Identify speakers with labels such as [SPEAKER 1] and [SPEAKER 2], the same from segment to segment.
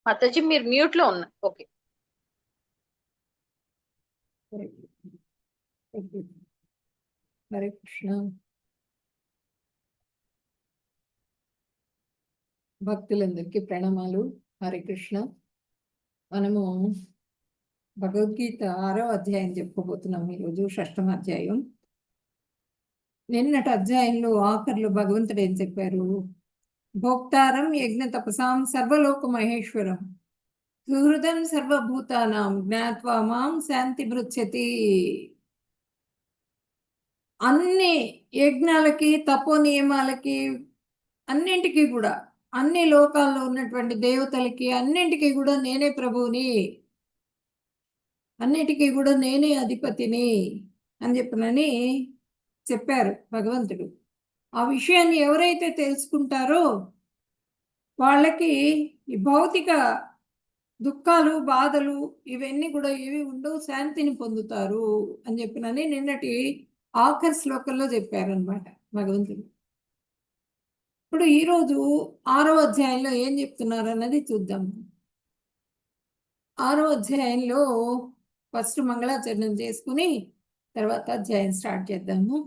[SPEAKER 1] మాతాజీ మీరు మ్యూట్ లో ఉన్నారు. ఓకే.
[SPEAKER 2] హరే కృష్ణ. భక్తులందరికీ ప్రణామాలు. హరే కృష్ణ. మనము భగవద్గీత 6వ అధ్యాయం చెప్పుకోబోతున్నాం ఈరోజు. 6వ అధ్యాయం. నిన్నటి అధ్యాయంలో ఆఖర్లో భగవంతుడు ఏం చెప్పారు? భోక్తారం యజ్ఞ తపసాం సర్వలోక మహేశ్వరం సుహృదం సర్వభూతానాం జ్ఞాత్వా మాం శాంతి మృచ్చతి. అన్ని యజ్ఞాలకి, తపో నియమాలకి, అన్నింటికీ కూడా, అన్ని లోకాల్లో ఉన్నటువంటి దేవతలకి అన్నింటికీ కూడా నేనే ప్రభువుని, అన్నిటికీ కూడా నేనే అధిపతిని అని చెప్పనని చెప్పారు భగవంతుడు. ఆ విషయాన్ని ఎవరైతే తెలుసుకుంటారో వాళ్ళకి ఈ భౌతిక దుఃఖాలు, బాధలు ఇవన్నీ కూడా ఏవి ఉండవు, శాంతిని పొందుతారు అని చెప్పినని నిన్నటి ఆఖరి శ్లోకంలో చెప్పారనమాట భగవంతుడు. ఇప్పుడు ఈరోజు 6వ అధ్యాయంలో ఏం చెప్తున్నారు అన్నది చూద్దాం. 6వ అధ్యాయంలో ఫస్ట్ మంగళాచరణం చేసుకుని తర్వాత అధ్యాయం స్టార్ట్ చేద్దాము.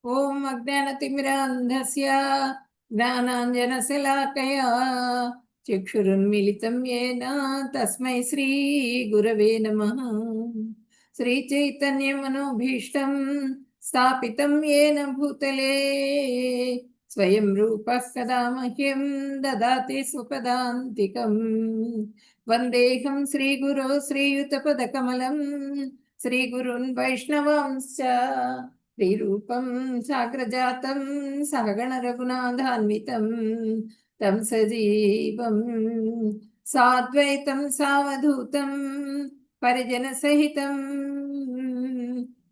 [SPEAKER 2] ఓం అజ్ఞానతిమిరాంధస్య జ్ఞానాంజనశలాకయా చక్షురున్మిళితం యేన తస్మై శ్రీ గురవే నమః. శ్రీచైతన్యమనోభీష్టం స్థాపితం యేన భూతలే స్వయం రూపః కదా మహ్యం దదాతి స్వపదాంతికం. వందేహం శ్రీగురో శ్రీయుతపదకమలం శ్రీగురున్ వైష్ణవాంశ్చ శ్రీరూపం సాగ్రజాతం సహగణ రఘునాథాన్వితం తం సజీవం సాద్వైతం సావధూతం పరిజన సహితం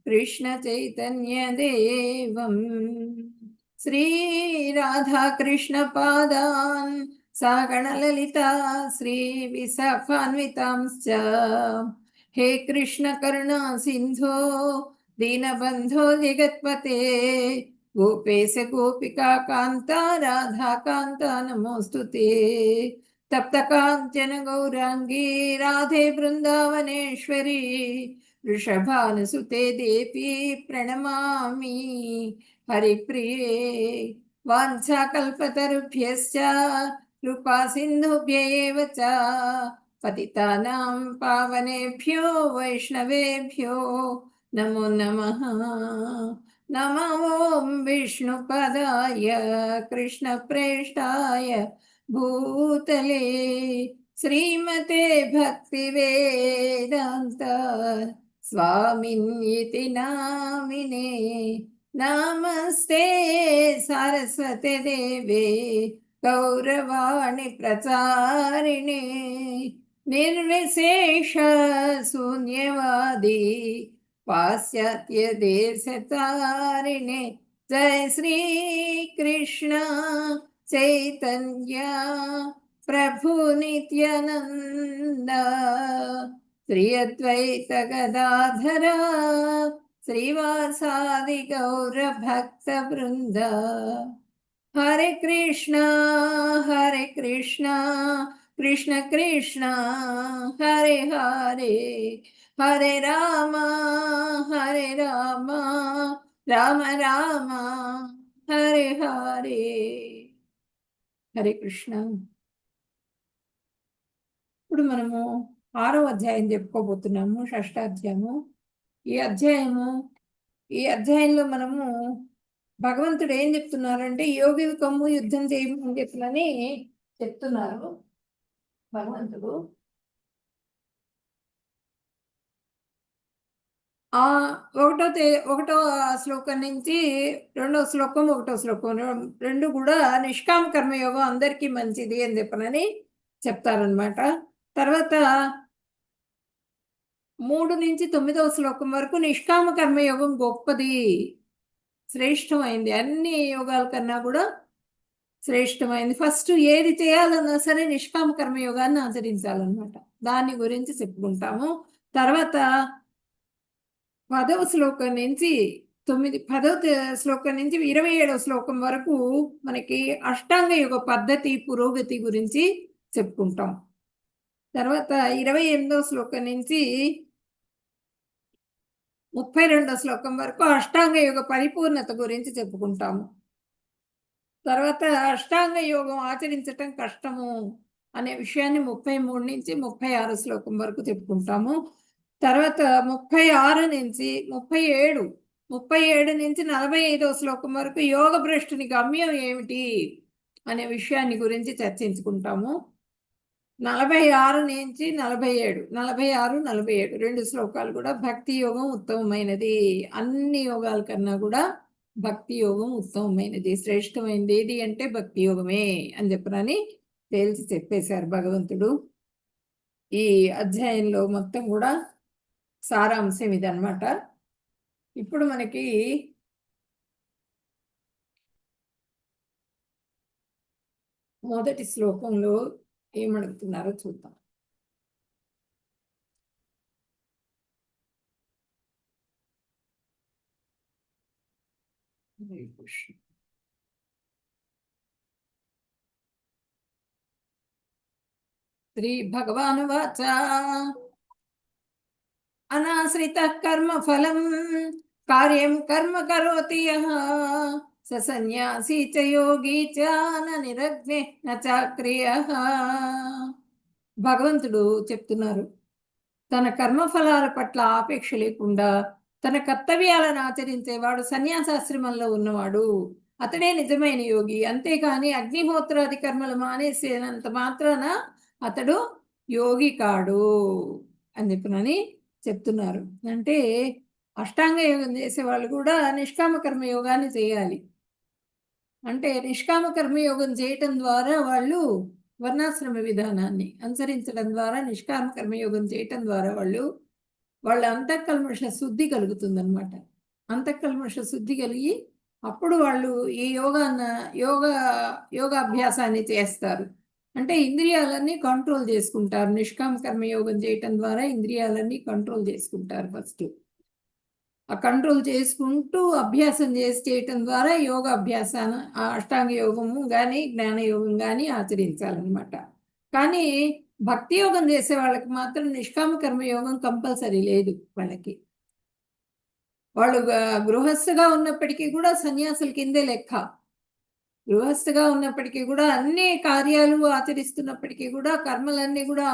[SPEAKER 2] కృష్ణ చైతన్య దేవం శ్రీ రాధా కృష్ణ పాదాన్ సహగణ లలితా శ్రీ విశాఖాన్వితాంశ్చ. హే కృష్ణ కరుణా సింధో దీనబంధో జగత్పతే గోపేశ గోపికా కాంత రాధా కాంత నమోస్తుతే. తప్త కాంచన గౌరాంగీ రాధే బృందావనేశ్వరి వృషభానుసుతే దేవి ప్రణమామి హరిప్రియే. వాంఛాకల్పతరుభ్యశ్చ కృపా సింధుభ్య ఏవ చ పతితానాం పావనేభ్యో వైష్ణవేభ్యో నమో నమః. నమో ఓం విష్ణుపదాయ కృష్ణప్రేష్టాయ భూతలే శ్రీమతే భక్తివేదాంత స్వామిన్యితి నామినే. నమస్తే సరస్వతి దేవే గౌరవాణి ప్రచారిణే నిర్విశేష శూన్యవాది పాశ్చాత్య దేశతారిణే. జయ శ్రీ కృష్ణ చైతన్య ప్రభు నిత్యానంద శ్రీ అద్వైత గదాధర శ్రీవాసాది గౌర భక్త బృంద. హరే కృష్ణ కృష్ణ కృష్ణ హరే హరే హరే రామ రామ రామ హరే హరే. హరే కృష్ణ. ఇప్పుడు మనము 6వ అధ్యాయం చెప్పుకోబోతున్నాము, 6వ అధ్యాయము. ఈ అధ్యాయంలో మనము భగవంతుడు ఏం చెప్తున్నారంటే యోగివి కమ్ము యుద్ధం చేయమని చెప్పినని చెప్తున్నారు భగవంతుడు. ఒకటో శ్లోకం నుంచి 2వ శ్లోకం 1వ శ్లోకం రెండు కూడా నిష్కామ కర్మయోగం అందరికీ మంచిది అని చెప్పనని చెప్తారనమాట. తర్వాత 3 నుంచి 9వ శ్లోకం వరకు నిష్కామ కర్మయోగం గొప్పది, శ్రేష్టమైంది, అన్ని యోగాల కన్నా కూడా శ్రేష్టమైంది. ఫస్ట్ ఏది చేయాలన్నా సరే నిష్కామ కర్మయోగాన్ని ఆచరించాలన్నమాట. దాని గురించి చెప్పుకుంటాము. తర్వాత 10వ శ్లోకం నుంచి 10వ శ్లోకం నుంచి 27వ శ్లోకం వరకు మనకి అష్టాంగ యోగ పద్ధతి పురోగతి గురించి చెప్పుకుంటాం. తర్వాత 28వ శ్లోకం నుంచి 32వ శ్లోకం వరకు అష్టాంగ యోగ పరిపూర్ణత గురించి చెప్పుకుంటాము. తర్వాత అష్టాంగ యోగం ఆచరించటం కష్టము అనే విషయాన్ని 33 నుంచి 36 శ్లోకం వరకు చెప్పుకుంటాము. తర్వాత 36 నుంచి 37 నుంచి 45వ శ్లోకం వరకు యోగ భ్రష్టుని గమ్యం ఏమిటి అనే విషయాన్ని గురించి చర్చించుకుంటాము. 46 నుంచి 47, 46, 47 2 శ్లోకాలు కూడా భక్తి యోగం ఉత్తమమైనది, అన్ని యోగాల కన్నా కూడా భక్తి యోగం ఉత్తమమైనది, శ్రేష్టమైనది ఏది అంటే భక్తి యోగమే అని చెప్పనని తేల్చి చెప్పేశారు భగవంతుడు. ఈ అధ్యాయంలో మొత్తం కూడా సారాంశం ఇదన్నమాట. ఇప్పుడు మనకి మొదటి శ్లోకంలో ఏమడుగుతున్నారో చూద్దాం. శ్రీ భగవానువాచ అనాశ్రితః కర్మ ఫలం కార్యం కర్మ కరోతి యః స సన్యాసీ చ యోగి చ న నిరగ్నే న చాక్రియః. భగవంతుడు చెప్తున్నారు, తన కర్మఫలాల పట్ల ఆపేక్ష లేకుండా తన కర్తవ్యాలను ఆచరించేవాడు సన్యాసాశ్రమంలో ఉన్నవాడు, అతడే నిజమైన యోగి. అంతేకాని అగ్నిహోత్రాది కర్మలు మానేసేనంత మాత్రాన అతడు యోగి కాడు అని చెప్పనని చెప్తున్నారు. అంటే అష్టాంగ యోగం చేసే వాళ్ళు కూడా నిష్కామ కర్మయోగాన్ని చేయాలి. అంటే నిష్కామ కర్మయోగం చేయటం ద్వారా వాళ్ళు వర్ణాశ్రమ విధానాన్ని అనుసరించడం ద్వారా, నిష్కామ కర్మయోగం చేయటం ద్వారా వాళ్ళ అంతఃకల్మష శుద్ధి కలుగుతుందన్నమాట. అంతఃకల్మష శుద్ధి కలిగి అప్పుడు వాళ్ళు ఈ యోగాభ్యాసాన్ని చేస్తారు. అంటే ఇంద్రియాలన్నీ కంట్రోల్ చేసుకుంటారు. నిష్కామ కర్మయోగం చేయటం ద్వారా ఇంద్రియాలన్నీ కంట్రోల్ చేసుకుంటారు. ఫస్ట్ ఆ కంట్రోల్ చేసుకుంటూ అభ్యాసం చేయటం ద్వారా యోగాభ్యాసాన్ని అష్టాంగ యోగము కానీ జ్ఞానయోగం కానీ ఆచరించాలన్నమాట. కానీ భక్తి యోగం చేసే వాళ్ళకి మాత్రం నిష్కామ కర్మయోగం కంపల్సరీ లేదు. వాళ్ళు గృహస్థగా ఉన్నప్పటికీ కూడా సన్యాసుల కిందే లెక్క. గృహస్థగా ఉన్నప్పటికీ కూడా అన్ని కార్యాలు ఆచరిస్తున్నప్పటికీ కూడా, కర్మలన్నీ కూడా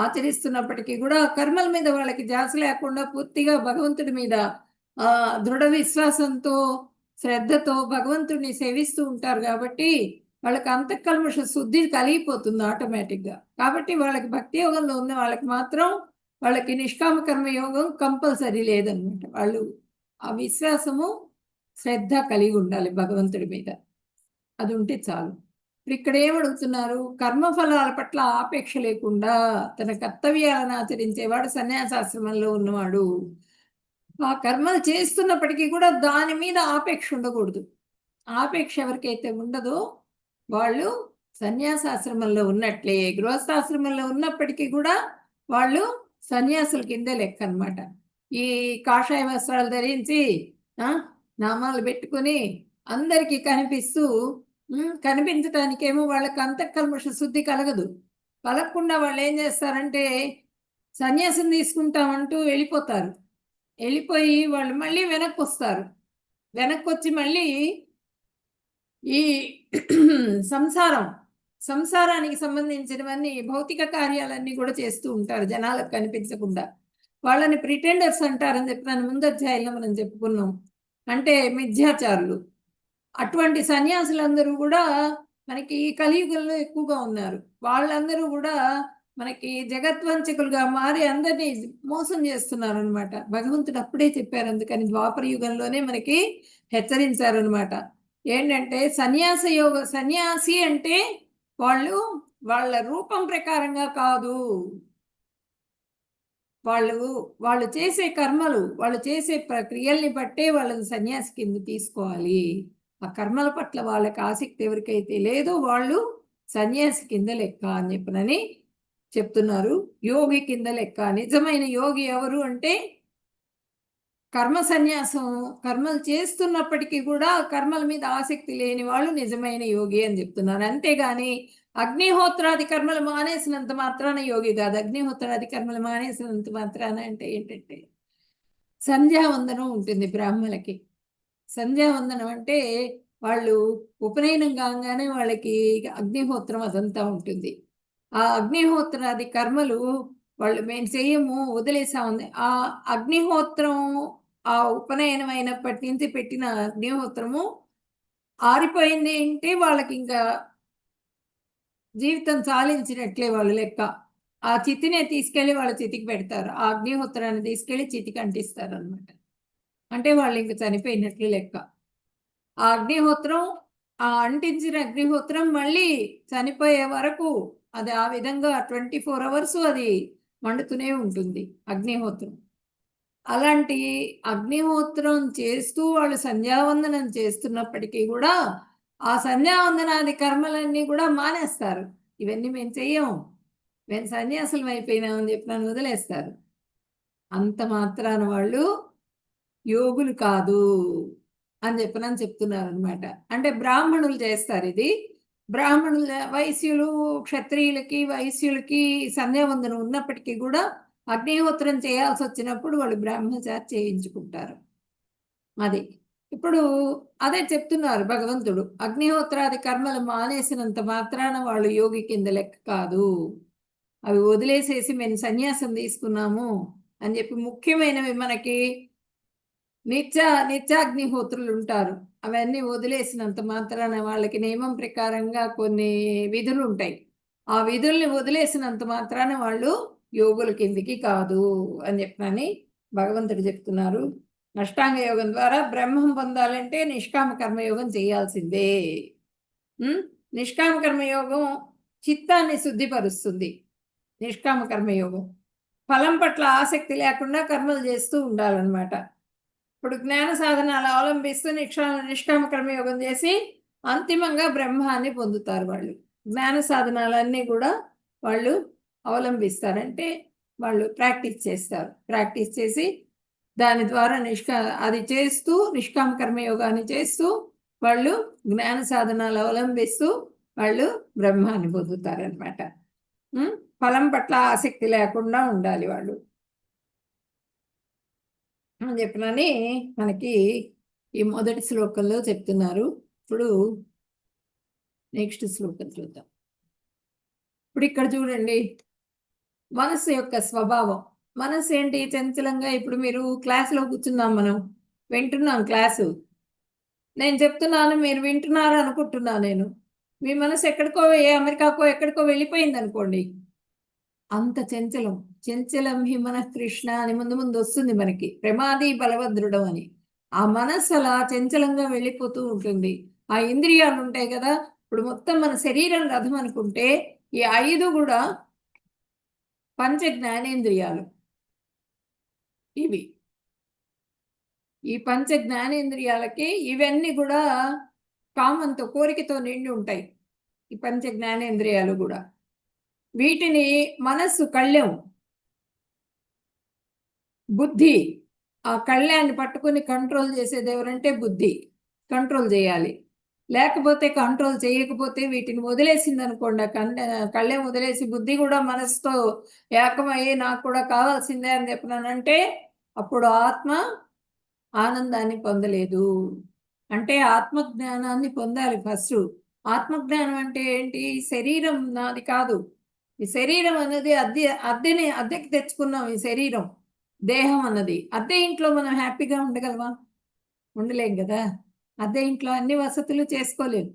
[SPEAKER 2] ఆచరిస్తున్నప్పటికీ కూడా కర్మల మీద వాళ్ళకి ధ్యాస లేకుండా పూర్తిగా భగవంతుడి మీద దృఢ విశ్వాసంతో శ్రద్ధతో భగవంతుడిని సేవిస్తూ ఉంటారు. కాబట్టి వాళ్ళకి అంతఃకల్మష శుద్ధి కలిగిపోతుంది ఆటోమేటిక్గా. కాబట్టి వాళ్ళకి భక్తి యోగంలో ఉన్న వాళ్ళకి మాత్రం వాళ్ళకి నిష్కామ కర్మ యోగం కంపల్సరీ లేదనమాట. వాళ్ళు ఆ విశ్వాసము శ్రద్ధ కలిగి ఉండాలి భగవంతుడి మీద, అది ఉంటే చాలు. ఇక్కడ ఏమడుగుతున్నారు, కర్మఫలాల పట్ల ఆపేక్ష లేకుండా తన కర్తవ్యాలను ఆచరించేవాడు సన్యాసాశ్రమంలో ఉన్నవాడు. ఆ కర్మలు చేస్తున్నప్పటికీ కూడా దాని మీద ఆపేక్ష ఉండకూడదు. ఆపేక్ష ఎవరికైతే ఉండదో వాళ్ళు సన్యాసాశ్రమంలో ఉన్నట్లే. గృహస్థాశ్రమంలో ఉన్నప్పటికీ కూడా వాళ్ళు సన్యాసుల కిందే లెక్క అనమాట. ఈ కాషాయ వస్త్రాలు ధరించి నామాలు పెట్టుకుని అందరికీ కనిపించటానికేమో వాళ్ళకి అంతఃకల్మష శుద్ధి కలగకుండా వాళ్ళు ఏం చేస్తారంటే సన్యాసం తీసుకుంటామంటూ వెళ్ళిపోతారు. వెళ్ళిపోయి వాళ్ళు మళ్ళీ వెనక్కి వస్తారు. వెనక్కి వచ్చి మళ్ళీ ఈ సంసారానికి సంబంధించినవన్నీ భౌతిక కార్యాలన్నీ కూడా చేస్తూ ఉంటారు జనాలకు కనిపించకుండా. వాళ్ళని ప్రిటెండర్స్ అంటారని చెప్పి ముందు అధ్యాయంలో మనం చెప్పుకున్నాం. అంటే మిథ్యాచారులు. అటువంటి సన్యాసులందరూ కూడా మనకి ఈ కలియుగంలో ఎక్కువగా ఉన్నారు. వాళ్ళందరూ కూడా మనకి జగద్వంచకులుగా మారి అందరినీ మోసం చేస్తున్నారు అనమాట. భగవంతుడు అప్పుడే చెప్పారు, అందుకని ద్వాపర యుగంలోనే మనకి హెచ్చరించారనమాట. ఏంటంటే సన్యాసి అంటే వాళ్ళ రూపం ప్రకారంగా కాదు, వాళ్ళు చేసే కర్మలు, వాళ్ళు చేసే ప్రక్రియల్ని బట్టే వాళ్ళని సన్యాసి కింద తీసుకోవాలి. ఆ కర్మల పట్ల వాళ్ళకి ఆసక్తి ఎవరికైతే లేదో వాళ్ళు సన్యాసి కింద లెక్క అని చెప్పనని చెప్తున్నారు. యోగి కింద లెక్క. నిజమైన యోగి ఎవరు అంటే కర్మ సన్యాసం, కర్మలు చేస్తున్నప్పటికీ కూడా కర్మల మీద ఆసక్తి లేని వాళ్ళు నిజమైన యోగి అని చెప్తున్నారు. అంతేగాని అగ్నిహోత్రాది కర్మలు మానేసినంత మాత్రాన యోగి కాదు. అగ్నిహోత్రాది కర్మలు మానేసినంత మాత్రాన అంటే ఏంటంటే, సంధ్యావందనం ఉంటుంది బ్రాహ్మణులకి. సంధ్యావందనం అంటే వాళ్ళు ఉపనయనం కాగానే వాళ్ళకి అగ్నిహోత్రం అదంతా ఉంటుంది. ఆ అగ్నిహోత్రాది కర్మలు వాళ్ళు మేము చెయ్యము, వదిలేసాము. ఆ అగ్నిహోత్రం, ఆ ఉపనయనం అయినప్పటి నుంచి పెట్టిన అగ్నిహోత్రము ఆరిపోయింది అంటే వాళ్ళకి ఇంకా జీవితం చాలించినట్లే వాళ్ళు లెక్క. ఆ చితినే తీసుకెళ్లి వాళ్ళ చితికి పెడతారు. ఆ అగ్నిహోత్రాన్ని తీసుకెళ్లి చితికి అంటిస్తారు అనమాట. అంటే వాళ్ళు ఇంక చనిపోయినట్లు లెక్క. ఆ అగ్నిహోత్రం, ఆ అంటించిన అగ్నిహోత్రం మళ్ళీ చనిపోయే వరకు అది ఆ విధంగా 24 అవర్స్ అది మండుతూనే ఉంటుంది అగ్నిహోత్రం. అలాంటి అగ్నిహోత్రం చేస్తూ వాళ్ళు సంధ్యావందనం చేస్తున్నప్పటికీ కూడా ఆ సంధ్యావందనాది కర్మలన్నీ కూడా మానేస్తారు. ఇవన్నీ మేము చెయ్యం, మేము సన్యాసులం అయిపోయినామని చెప్పి నన్ను వదిలేస్తారు. అంత మాత్రాన వాళ్ళు యోగులు కాదు అని చెప్తున్నారు అనమాట. అంటే బ్రాహ్మణులు చేస్తారు ఇది. బ్రాహ్మణుల వైశ్యులు, క్షత్రియులకి, వైశ్యులకి సంధ్యావందనం ఉన్నప్పటికీ కూడా అగ్నిహోత్రం చేయాల్సి వచ్చినప్పుడు వాళ్ళు బ్రహ్మచారి చేయించుకుంటారు. అది ఇప్పుడు అదే చెప్తున్నారు భగవంతుడు. అగ్నిహోత్రాది కర్మలు మానేసినంత మాత్రాన వాళ్ళు యోగి కింద లెక్క కాదు. అవి వదిలేసేసి మేము సన్యాసం తీసుకున్నాము అని చెప్పి ముఖ్యమైనవి మనకి నిత్యాగ్నిహోత్రులు ఉంటారు. అవన్నీ వదిలేసినంత మాత్రాన వాళ్ళకి నియమం ప్రకారంగా కొన్ని విధులు ఉంటాయి. ఆ విధుల్ని వదిలేసినంత మాత్రాన వాళ్ళు యోగుల కిందికి కాదు అని చెప్పని భగవంతుడు చెప్తున్నారు. అష్టాంగ యోగం ద్వారా బ్రహ్మం పొందాలంటే నిష్కామ కర్మయోగం చేయాల్సిందే. నిష్కామ కర్మయోగం చిత్తాన్ని శుద్ధిపరుస్తుంది. నిష్కామ కర్మయోగం ఫలం పట్ల ఆసక్తి లేకుండా కర్మలు చేస్తూ ఉండాలన్నమాట. ఇప్పుడు జ్ఞాన సాధనాలు అవలంబిస్తూ నిష్కామ కర్మయోగం చేసి అంతిమంగా బ్రహ్మాన్ని పొందుతారు వాళ్ళు. జ్ఞాన సాధనాలన్నీ కూడా వాళ్ళు అవలంబిస్తారంటే వాళ్ళు ప్రాక్టీస్ చేస్తారు. ప్రాక్టీస్ చేసి దాని ద్వారా అది చేస్తూ నిష్కామ కర్మయోగాన్ని చేస్తూ వాళ్ళు జ్ఞాన సాధనాలు అవలంబిస్తూ వాళ్ళు బ్రహ్మాన్ని పొందుతారనమాట. ఫలం పట్ల ఆసక్తి లేకుండా ఉండాలి వాళ్ళు అని చెప్పినని మనకి ఈ మొదటి శ్లోకంలో చెప్తున్నారు. ఇప్పుడు నెక్స్ట్ శ్లోకం చూద్దాం. ఇప్పుడు ఇక్కడ చూడండి, మనస్సు యొక్క స్వభావం. మనస్సు ఏంటి? చంచలంగా. ఇప్పుడు మీరు క్లాసులో కూర్చున్నాం, మనం వింటున్నాం క్లాసు, నేను చెప్తున్నాను, మీరు వింటున్నారు అనుకుంటున్నా నేను. మీ మనసు ఎక్కడికో, అమెరికాకో ఎక్కడికో వెళ్ళిపోయింది అనుకోండి, అంత చంచలం. చంచలం హి మన కృష్ణ అని ముందు ముందు వస్తుంది మనకి, ప్రమాది బలభద్రుడం అని. ఆ మనస్సు అలా చంచలంగా వెళ్ళిపోతూ ఉంటుంది. ఆ ఇంద్రియాలు ఉంటాయి కదా, ఇప్పుడు మొత్తం మన శరీరం రథం అనుకుంటే ఈ 5 కూడా పంచ జ్ఞానేంద్రియాలు. ఇవి ఈ పంచ జ్ఞానేంద్రియాలకి ఇవన్నీ కూడా కామంతో, కోరికతో నిండి ఉంటాయి ఈ పంచ జ్ఞానేంద్రియాలు కూడా. వీటిని మనస్సు కళ్ళెం, బుద్ధి, ఆ కళ్ళాన్ని పట్టుకుని కంట్రోల్ చేసేది ఎవరంటే బుద్ధి. కంట్రోల్ చేయాలి. లేకపోతే కంట్రోల్ చేయకపోతే వీటిని వదిలేసింది అనుకోండి, కళ్ళెం వదిలేసి బుద్ధి కూడా మనసుతో ఏకమయ్యి నాకు కూడా కావాల్సిందే అని చెప్పినానంటే అప్పుడు ఆత్మ ఆనందాన్ని పొందలేదు. అంటే ఆత్మజ్ఞానాన్ని పొందాలి ఫస్ట్. ఆత్మజ్ఞానం అంటే ఏంటి? శరీరం నాది కాదు. ఈ శరీరం అన్నది అద్దెకి తెచ్చుకున్నాం. ఈ శరీరం, దేహం అన్నది అద్దె ఇంట్లో మనం హ్యాపీగా ఉండగలమా? ఉండలేం కదా. అద్దె ఇంట్లో అన్ని వసతులు చేసుకోలేము.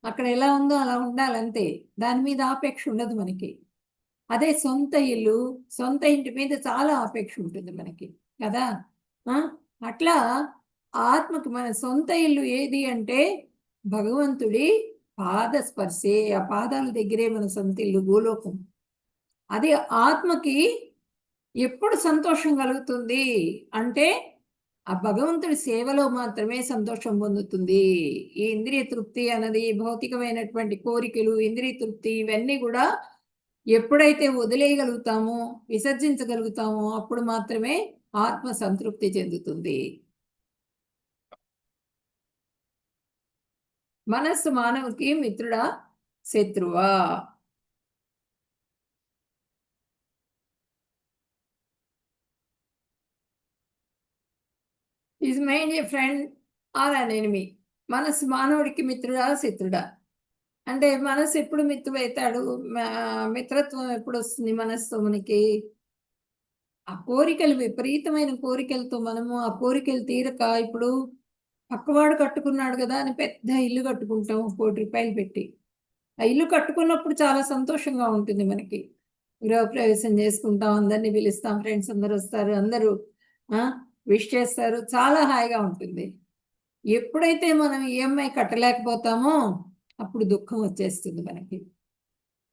[SPEAKER 2] అక్కడ ఎలా ఉందో అలా ఉండాలంతే. దాని మీద ఆపేక్ష ఉండదు మనకి. అదే సొంత ఇల్లు, సొంత ఇంటి మీద చాలా ఆపేక్ష ఉంటుంది మనకి కదా. అట్లా ఆత్మకి మన సొంత ఇల్లు ఏది అంటే భగవంతుడి పాద స్పర్శే. ఆ పాదాల దగ్గరే మన సొంత ఇల్లు, భూలోకం. అది ఆత్మకి ఎప్పుడు సంతోషం కలుగుతుంది అంటే ఆ భగవంతుడి సేవలో మాత్రమే సంతోషం పొందుతుంది. ఈ ఇంద్రియ తృప్తి అన్నది, భౌతికమైనటువంటి కోరికలు, ఇంద్రియ తృప్తి, ఇవన్నీ కూడా ఎప్పుడైతే వదిలేయగలుగుతామో, విసర్జించగలుగుతామో అప్పుడు మాత్రమే ఆత్మ సంతృప్తి చెందుతుంది. మనస్సు మానవునికి మిత్రుడా శత్రువా? Is mind a friend or an enemy? మనస్సు మానవుడికి మిత్రుడా శత్రుడా? అంటే మనసు ఎప్పుడు మిత్రుడవుతాడు? మిత్రత్వం ఎప్పుడు వస్తుంది మనసుతో మనకి? ఆ కోరికలు, విపరీతమైన కోరికలతో మనము ఆ కోరికలు తీరక, ఇప్పుడు పక్కవాడు కట్టుకున్నాడు కదా అని పెద్ద ఇల్లు కట్టుకుంటాం 1,00,00,000 రూపాయలు పెట్టి. ఆ ఇల్లు కట్టుకున్నప్పుడు చాలా సంతోషంగా ఉంటుంది మనకి. గృహప్రవేశం చేసుకుంటాం, అందరినీ పిలుస్తాం, ఫ్రెండ్స్ అందరూ వస్తారు, అందరూ విష్ చేస్తారు, చాలా హాయిగా ఉంటుంది. ఎప్పుడైతే మనం ఈఎంఐ కట్టలేకపోతామో అప్పుడు దుఃఖం వచ్చేస్తుంది మనకి.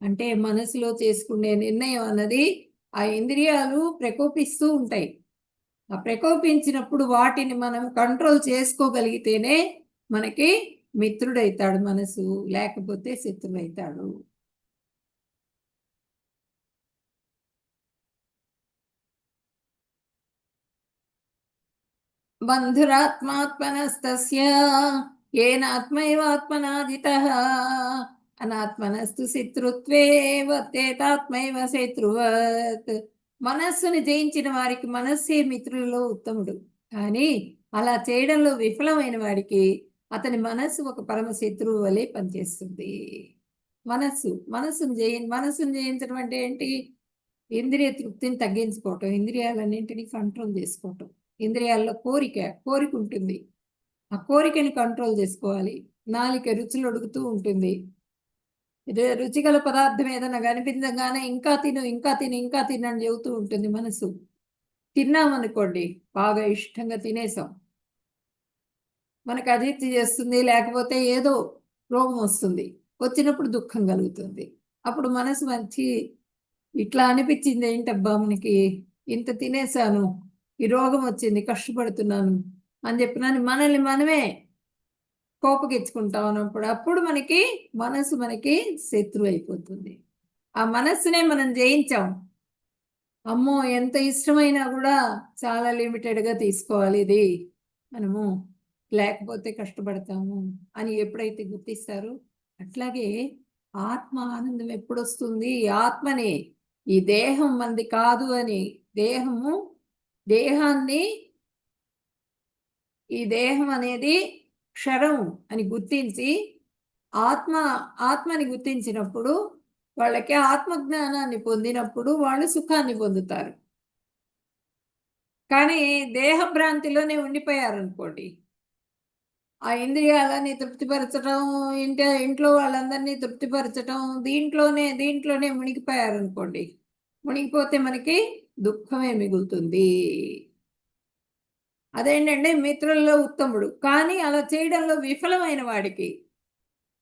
[SPEAKER 2] అంటే మనసులో చేసుకునే నిర్ణయం అన్నది ఆ ఇంద్రియాలు ప్రకోపిస్తూ ఉంటాయి. ఆ ప్రకోపించినప్పుడు వాటిని మనం కంట్రోల్ చేసుకోగలిగితేనే మనకి మిత్రుడైతాడు మనసు, లేకపోతే శత్రువైతాడు. బంధురాత్మాత్మనస్తస్య ఏనాత్మైవాత్మనా జితః అనాత్మనస్తు శత్రుత్వే వర్తేతాత్మైవ శత్రువత్. మనస్సుని జయించిన వారికి మనస్సే మిత్రులలో ఉత్తముడు. కానీ అలా చేయడంలో విఫలమైన వాడికి అతని మనస్సు ఒక పరమ శత్రువు వలె పనిచేస్తుంది. మనస్సును జయించడం అంటే ఏంటి? ఇంద్రియ తృప్తిని తగ్గించుకోవటం, ఇంద్రియాలన్నింటినీ కంట్రోల్ చేసుకోవటం. ఇంద్రియాల్లో కోరిక ఉంటుంది. ఆ కోరికని కంట్రోల్ చేసుకోవాలి. నాలిక రుచులు అడుగుతూ ఉంటుంది. రుచిగల పదార్థం ఏదైనా కనిపించగానే ఇంకా తిను, ఇంకా తిను, ఇంకా తిను అని చెబుతూ ఉంటుంది మనసు. తిన్నామనుకోండి, బాగా ఇష్టంగా తినేసాం, మనకు అజీర్తి చేస్తుంది, లేకపోతే ఏదో రోగం వస్తుంది. వచ్చినప్పుడు దుఃఖం కలుగుతుంది. అప్పుడు మనసు మంచి ఇట్లా అనిపించింది, ఏంటబ్బా మనకి ఇంత తినేసాను, ఈ రోగం వచ్చింది, కష్టపడుతున్నాను అని చెప్పినాను మనల్ని మనమే కోపగించుకుంటాం అన్నప్పుడు అప్పుడు మనకి శత్రువు అయిపోతుంది. ఆ మనస్సునే మనం జయించాం. అమ్మో ఎంత ఇష్టమైనా కూడా చాలా లిమిటెడ్గా తీసుకోవాలి ఇది మనము, లేకపోతే కష్టపడతాము అని ఎప్పుడైతే గుర్తిస్తారో, అట్లాగే ఆత్మ ఆనందం ఎప్పుడొస్తుంది? ఆత్మని, ఈ దేహం మంది కాదు అని, దేహాన్ని, ఈ దేహం అనేది క్షరం అని గుర్తించి ఆత్మని గుర్తించినప్పుడు, వాళ్ళకి ఆత్మజ్ఞానాన్ని పొందినప్పుడు వాళ్ళు సుఖాన్ని పొందుతారు. కానీ దేహభ్రాంతిలోనే ఉండిపోయారనుకోండి, ఆ ఇంద్రియాలని తృప్తిపరచడం, ఇంట్లో వాళ్ళందరినీ తృప్తిపరచడం, దీంట్లోనే మునిగిపోయారనుకోండి, మునిగిపోతే మనకి దుఃఖమే మిగులుతుంది. అదేంటంటే మిత్రుల్లో ఉత్తముడు, కానీ అలా చేయడంలో విఫలమైన వాడికి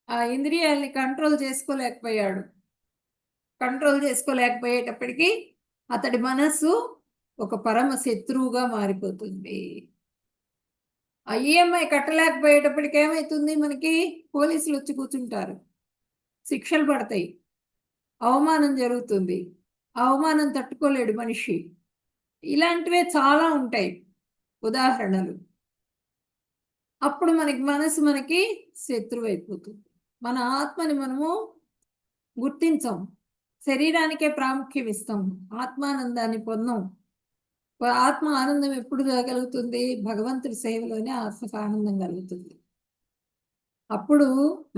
[SPEAKER 2] ఆ ఇంద్రియాల్ని కంట్రోల్ చేసుకోలేకపోయేటప్పటికీ అతడి మనస్సు ఒక పరమ శత్రువుగా మారిపోతుంది. ఆ ఈఎంఐ కట్టలేకపోయేటప్పటికి ఏమవుతుంది? మనకి పోలీసులు వచ్చి కూర్చుంటారు, శిక్షలు పడతాయి, అవమానం జరుగుతుంది, అవమానం తట్టుకోలేడు మనిషి. ఇలాంటివే చాలా ఉంటాయి ఉదాహరణలు. అప్పుడు మనకి శత్రువు అయిపోతుంది. మన ఆత్మని మనము గుర్తించం, శరీరానికే ప్రాముఖ్యం ఇస్తాం, ఆత్మానందాన్ని పొందాం. ఆత్మ ఆనందం ఎప్పుడు కలుగుతుంది? భగవంతుడి సేవలోనే ఆత్మకు ఆనందం కలుగుతుంది. అప్పుడు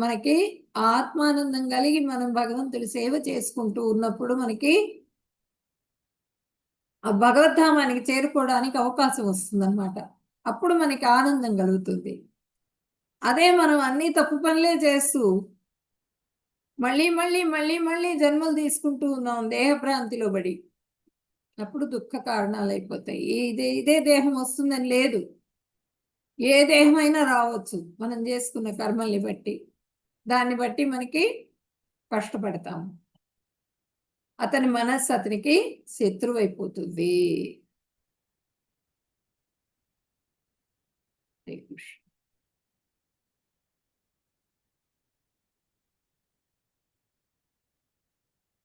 [SPEAKER 2] మనకి ఆత్మానందం కలిగి మనం భగవంతుడి సేవ చేసుకుంటూ ఉన్నప్పుడు మనకి ఆ భగవద్ధామానికి చేరుకోవడానికి అవకాశం వస్తుందన్నమాట. అప్పుడు మనకి ఆనందం కలుగుతుంది. అదే మనం అన్ని తప్పు పనులే చేస్తూ మళ్ళీ మళ్ళీ మళ్ళీ మళ్ళీ జన్మలు తీసుకుంటూ ఉన్నాం దేహభ్రాంతిలో పడి, అప్పుడు దుఃఖ కారణాలు అయిపోతాయి. ఇదే దేహం వస్తుందని లేదు, ఏ దేహమైనా రావచ్చు మనం చేసుకున్న కర్మల్ని బట్టి. దాన్ని బట్టి మనకి కష్టపడతాము. అతని మనస్సు అతనికి శత్రువు అయిపోతుంది.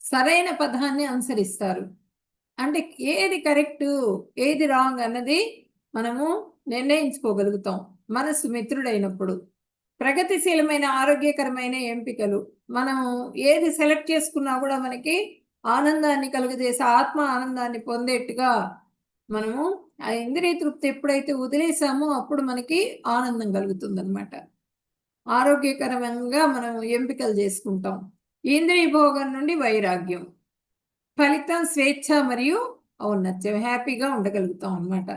[SPEAKER 2] సరైన పదాన్ని అనుసరిస్తారు. అంటే ఏది కరెక్టు ఏది రాంగ్ అన్నది మనము నిర్ణయించుకోగలుగుతాం మనసు మిత్రుడైనప్పుడు. ప్రగతిశీలమైన ఆరోగ్యకరమైన ఎంపికలు మనం ఏది సెలెక్ట్ చేసుకున్నా కూడా మనకి ఆనందాన్ని కలుగజేసే ఆత్మ ఆనందాన్ని పొందేట్టుగా మనము ఆ ఇంద్రియ తృప్తి ఎప్పుడైతే వదిలేసామో అప్పుడు మనకి ఆనందం కలుగుతుందన్నమాట. ఆరోగ్యకరంగా మనం ఎంపికలు చేసుకుంటాం. ఇంద్రియ భోగం నుండి వైరాగ్యం, ఫలితం స్వేచ్ఛ మరియు ఔన్నత్యం. హ్యాపీగా ఉండగలుగుతాం అన్నమాట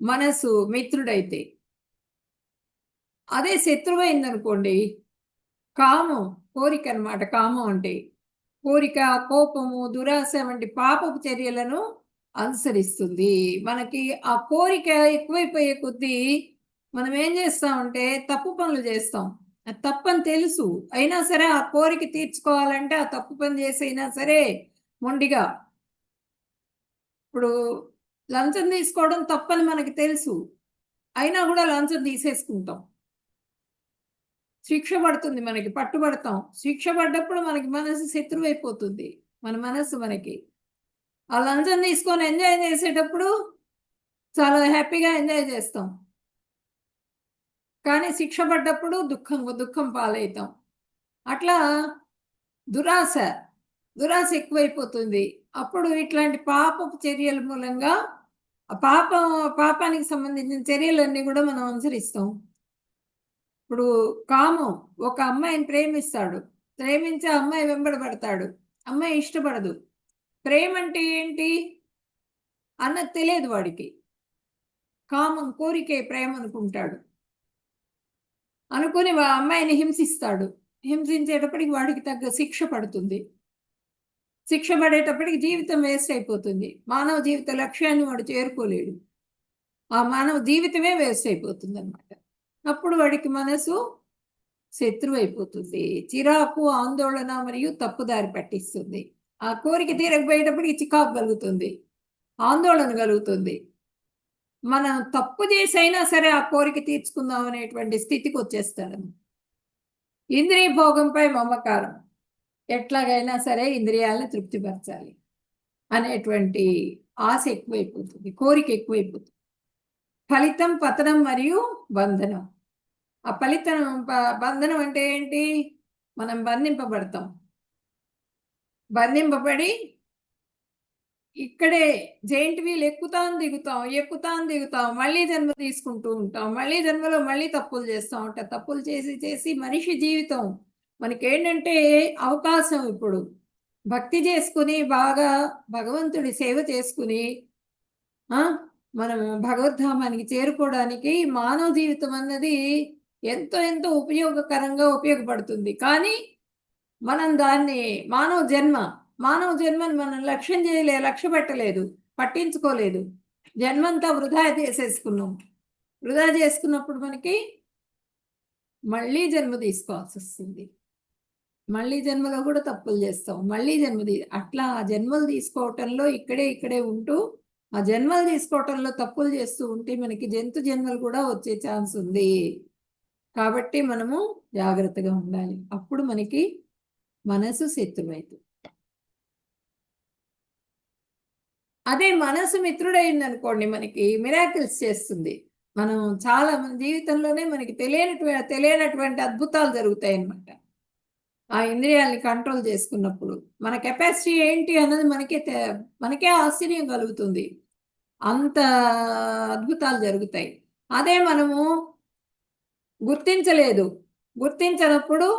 [SPEAKER 2] మనసు మిత్రుడైతే. అదే శత్రువైందనుకోండి, కామం, కోరిక అన్నమాట. కామం అంటే కోరిక, కోపము, దురాశ వంటి పాపపు చర్యలను అనుసరిస్తుంది. మనకి ఆ కోరిక ఎక్కువైపోయే కొద్దీ మనం ఏం చేస్తామంటే తప్పు పనులు చేస్తాం. అది తప్పని తెలుసు, అయినా సరే ఆ కోరిక తీర్చుకోవాలంటే ఆ తప్పు పని చేసైనా సరే మొండిగా. ఇప్పుడు లంచం తీసుకోవడం తప్పని మనకి తెలుసు, అయినా కూడా లంచం తీసేసుకుంటాం. శిక్ష పడుతుంది, మనకి పట్టుబడతాం. శిక్ష పడ్డప్పుడు మనకి మనసు శత్రువైపోతుంది. మన మనసు మనకి ఆ లంచం తీసుకొని ఎంజాయ్ చేసేటప్పుడు చాలా హ్యాపీగా ఎంజాయ్ చేస్తాం, కానీ శిక్ష పడ్డప్పుడు దుఃఖం పాలవుతాం. అట్లా దురాశ దురాశ ఎక్కువైపోతుంది. అప్పుడు ఇట్లాంటి పాపపు చర్యల మూలంగా ఆ పాపానికి సంబంధించిన చర్యలన్నీ కూడా మనం అనుసరిస్తాం. ఇప్పుడు కామం, ఒక అమ్మాయిని ప్రేమిస్తాడు, ప్రేమించి ఆ అమ్మాయి వెంబడబడతాడు, అమ్మాయి ఇష్టపడదు. ప్రేమ అంటే ఏంటి అన్నది తెలియదు వాడికి. కామం, కోరికే ప్రేమ అనుకుంటాడు. అనుకుని అమ్మాయిని హింసిస్తాడు. హింసించేటప్పటికి వాడికి తగ్గ శిక్ష పడుతుంది. శిక్ష పడేటప్పటికి జీవితం వేస్ట్ అయిపోతుంది. మానవ జీవిత లక్ష్యాన్ని వాడు చేరుకోలేడు. ఆ మానవ జీవితమే వేస్ట్ అయిపోతుంది అన్నమాట. అప్పుడు వాడికి మనసు శత్రువు అయిపోతుంది. చిరాకు, ఆందోళన మరియు తప్పుదారి పట్టిస్తుంది. ఆ కోరిక తీరకపోయేటప్పటికి చికాకు కలుగుతుంది, ఆందోళన కలుగుతుంది. మనం తప్పు చేసైనా సరే ఆ కోరిక తీర్చుకుందాం అనేటువంటి స్థితికి వచ్చేస్తాడు. ఇంద్రియ భోగంపై మమకారం, ఎట్లాగైనా సరే ఇంద్రియాలను తృప్తిపరచాలి అనేటువంటి ఆశ ఎక్కువైపోతుంది, కోరిక ఎక్కువైపోతుంది. ఫలితం పతనం మరియు బంధనం. ఆ ఫలితం బంధనం అంటే ఏంటి? మనం బంధింపబడతాం. బంధింపబడి ఇక్కడే జైంట్ వీల్ ఎక్కుతాం దిగుతాం, మళ్ళీ జన్మ తీసుకుంటూ ఉంటాం. మళ్ళీ జన్మలో మళ్ళీ తప్పులు చేస్తూ ఉంటాం. తప్పులు చేసి మనిషి జీవితం మనకేంటంటే అవకాశం ఇప్పుడు భక్తి చేసుకుని బాగా భగవంతుడి సేవ చేసుకుని మనము భగవద్ధామానికి చేరుకోవడానికి మానవ జీవితం అన్నది ఎంతో ఉపయోగకరంగా ఉపయోగపడుతుంది. కానీ మనం దాన్ని మానవ జన్మని మనం లక్ష్య పెట్టలేదు, పట్టించుకోలేదు. జన్మంతా వృధా చేసేసుకున్నాం. వృధా చేసుకున్నప్పుడు మనకి మళ్ళీ జన్మ తీసుకోవాల్సి వస్తుంది. మళ్ళీ జన్మలో కూడా తప్పులు చేస్తాం. మళ్ళీ అట్లా ఆ జన్మలు తీసుకోవటంలో ఇక్కడే ఉంటూ ఆ జన్మలు తీసుకోవటంలో తప్పులు చేస్తూ ఉంటే మనకి జంతు జన్మలు కూడా వచ్చే ఛాన్స్ ఉంది. కాబట్టి మనము జాగ్రత్తగా ఉండాలి. అప్పుడు మనకి మనసు శత్రువైతుంది. అదే మనసు మిత్రుడైంది అనుకోండి, మనకి మిరాకిల్స్ చేస్తుంది. మనం చాలా మన జీవితంలోనే మనకి తెలియనటువంటి అద్భుతాలు జరుగుతాయి అన్నమాట. ఆ ఇంద్రియాలని కంట్రోల్ చేసుకున్నప్పుడు మన కెపాసిటీ ఏంటి అన్నది మనకే ఆశ్చర్యం కలుగుతుంది. అంత అద్భుతాలు జరుగుతాయి. అదే మనము గుర్తించనప్పుడు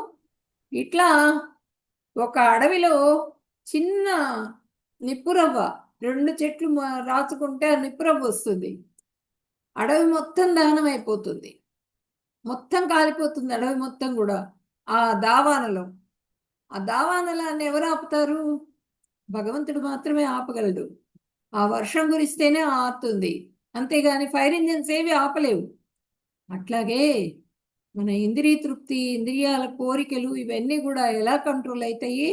[SPEAKER 2] ఇట్లా ఒక అడవిలో చిన్న నిప్పురవ్వ, 2 చెట్లు రాచుకుంటే ఆ నిప్పురవ్వ వస్తుంది. అడవి మొత్తం దహనం అయిపోతుంది, మొత్తం కాలిపోతుంది అడవి మొత్తం కూడా ఆ దావానలో. ఆ దావానలాన్ని ఎవరు ఆపుతారు? భగవంతుడు మాత్రమే ఆపగలడు. ఆ వర్షం కురిస్తేనే ఆపుతుంది, అంతేగాని ఫైర్ ఇంజిన్స్ ఏవి ఆపలేవు. అట్లాగే మన ఇంద్రియ తృప్తి, ఇంద్రియాల కోరికలు ఇవన్నీ కూడా ఎలా కంట్రోల్ అవుతాయి?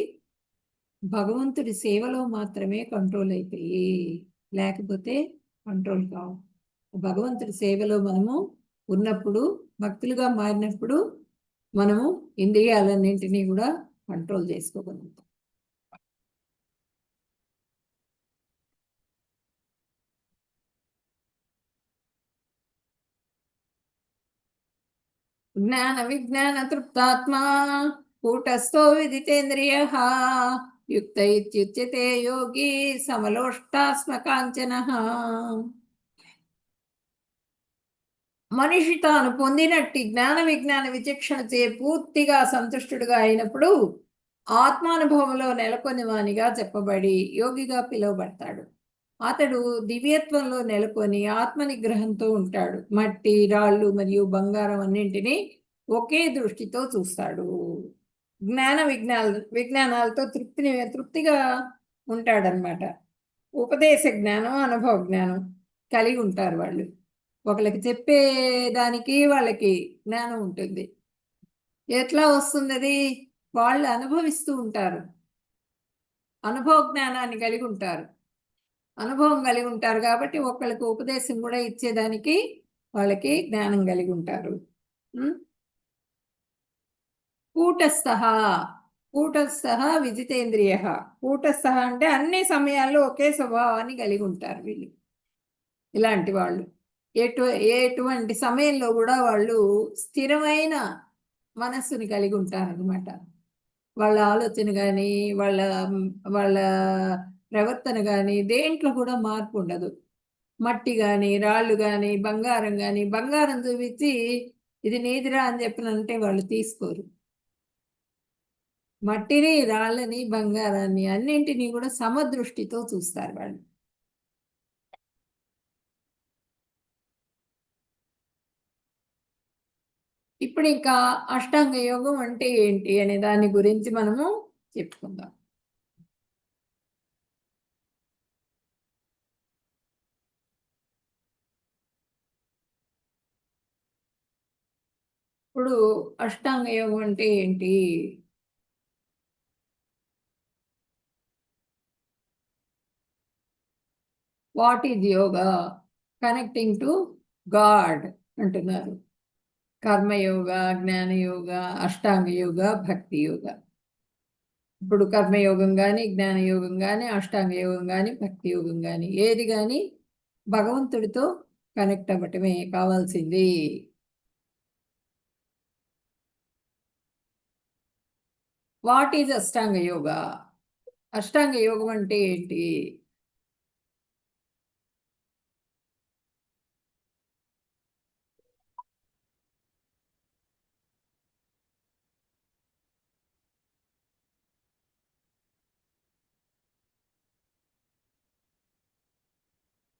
[SPEAKER 2] భగవంతుడి సేవలో మాత్రమే కంట్రోల్ అవుతాయి, లేకపోతే కంట్రోల్ కావు. భగవంతుడి సేవలో మనము ఉన్నప్పుడు, భక్తులుగా మారినప్పుడు మనము ఇంద్రియాలన్నింటినీ కూడా కంట్రోల్ చేసుకోగలుగుతాం. జ్ఞాన విజ్ఞాన తృప్తాత్మా కూటస్థో విదితేంద్రియః యుక్త ఇత్యుచ్యతే యోగి సమలోష్టాస్మకాంచనః. మనిషి తాను పొందినట్టి జ్ఞాన విజ్ఞాన విచక్షణచే పూర్తిగా సంతుష్టుడుగా అయినప్పుడు ఆత్మానుభవంలో నెలకొని వానిగా చెప్పబడి యోగిగా పిలువబడతాడు. అతడు దివ్యత్వంలో నెలకొని ఆత్మ నిగ్రహంతో ఉంటాడు. మట్టి, రాళ్ళు మరియు బంగారం అన్నింటినీ ఒకే దృష్టితో చూస్తాడు. జ్ఞాన విజ్ఞానాలతో తృప్తిగా ఉంటాడనమాట. ఉపదేశ జ్ఞానం, అనుభవ జ్ఞానం కలిగి ఉంటారు వాళ్ళు. ఒకళ్ళకి చెప్పేదానికి వాళ్ళకి జ్ఞానం ఉంటుంది. ఎట్లా వస్తుంది అది? వాళ్ళు అనుభవిస్తూ ఉంటారు, అనుభవ జ్ఞానాన్ని కలిగి ఉంటారు, అనుభవం కలిగి ఉంటారు కాబట్టి ఒకళ్ళకి ఉపదేశం కూడా ఇచ్చేదానికి వాళ్ళకి జ్ఞానం కలిగి ఉంటారు. కూటస్థ కూటస్థ విజితేంద్రియ. కూటస్థ అంటే అన్ని సమయాల్లో ఒకే స్వభావాన్ని కలిగి ఉంటారు వీళ్ళు. ఇలాంటి వాళ్ళు ఎటువంటి సమయంలో కూడా వాళ్ళు స్థిరమైన మనస్సుని కలిగి ఉంటారనమాట. వాళ్ళ ఆలోచన కానీ వాళ్ళ వాళ్ళ ప్రవర్తన కానీ దేంట్లో కూడా మార్పు ఉండదు. మట్టి కానీ రాళ్ళు కానీ బంగారం కానీ, బంగారం చూపించి ఇది నీదిరా అని చెప్పినంటే వాళ్ళు తీసుకోరు. మట్టిని, రాళ్ళని, బంగారాన్ని అన్నింటినీ కూడా సమదృష్టితో చూస్తారు వాళ్ళు. ఇప్పుడు ఇంకా అష్టాంగ యోగం అంటే ఏంటి అనే దాని గురించి మనము చెప్పుకుందాం. ఇప్పుడు అష్టాంగ యోగం అంటే ఏంటి? What is yoga? Connecting to God అంటున్నారు. కర్మయోగ, జ్ఞానయోగ, అష్టాంగ యోగ, భక్తి యోగ. ఇప్పుడు కర్మయోగం కానీ, జ్ఞానయోగం కానీ, అష్టాంగ యోగం కానీ, భక్తి యోగం కానీ ఏది కానీ భగవంతుడితో కనెక్ట్ అవ్వటమే కావాల్సింది. వాట్ ఈజ్ అష్టాంగ యోగ? అష్టాంగ యోగం అంటే ఏంటి?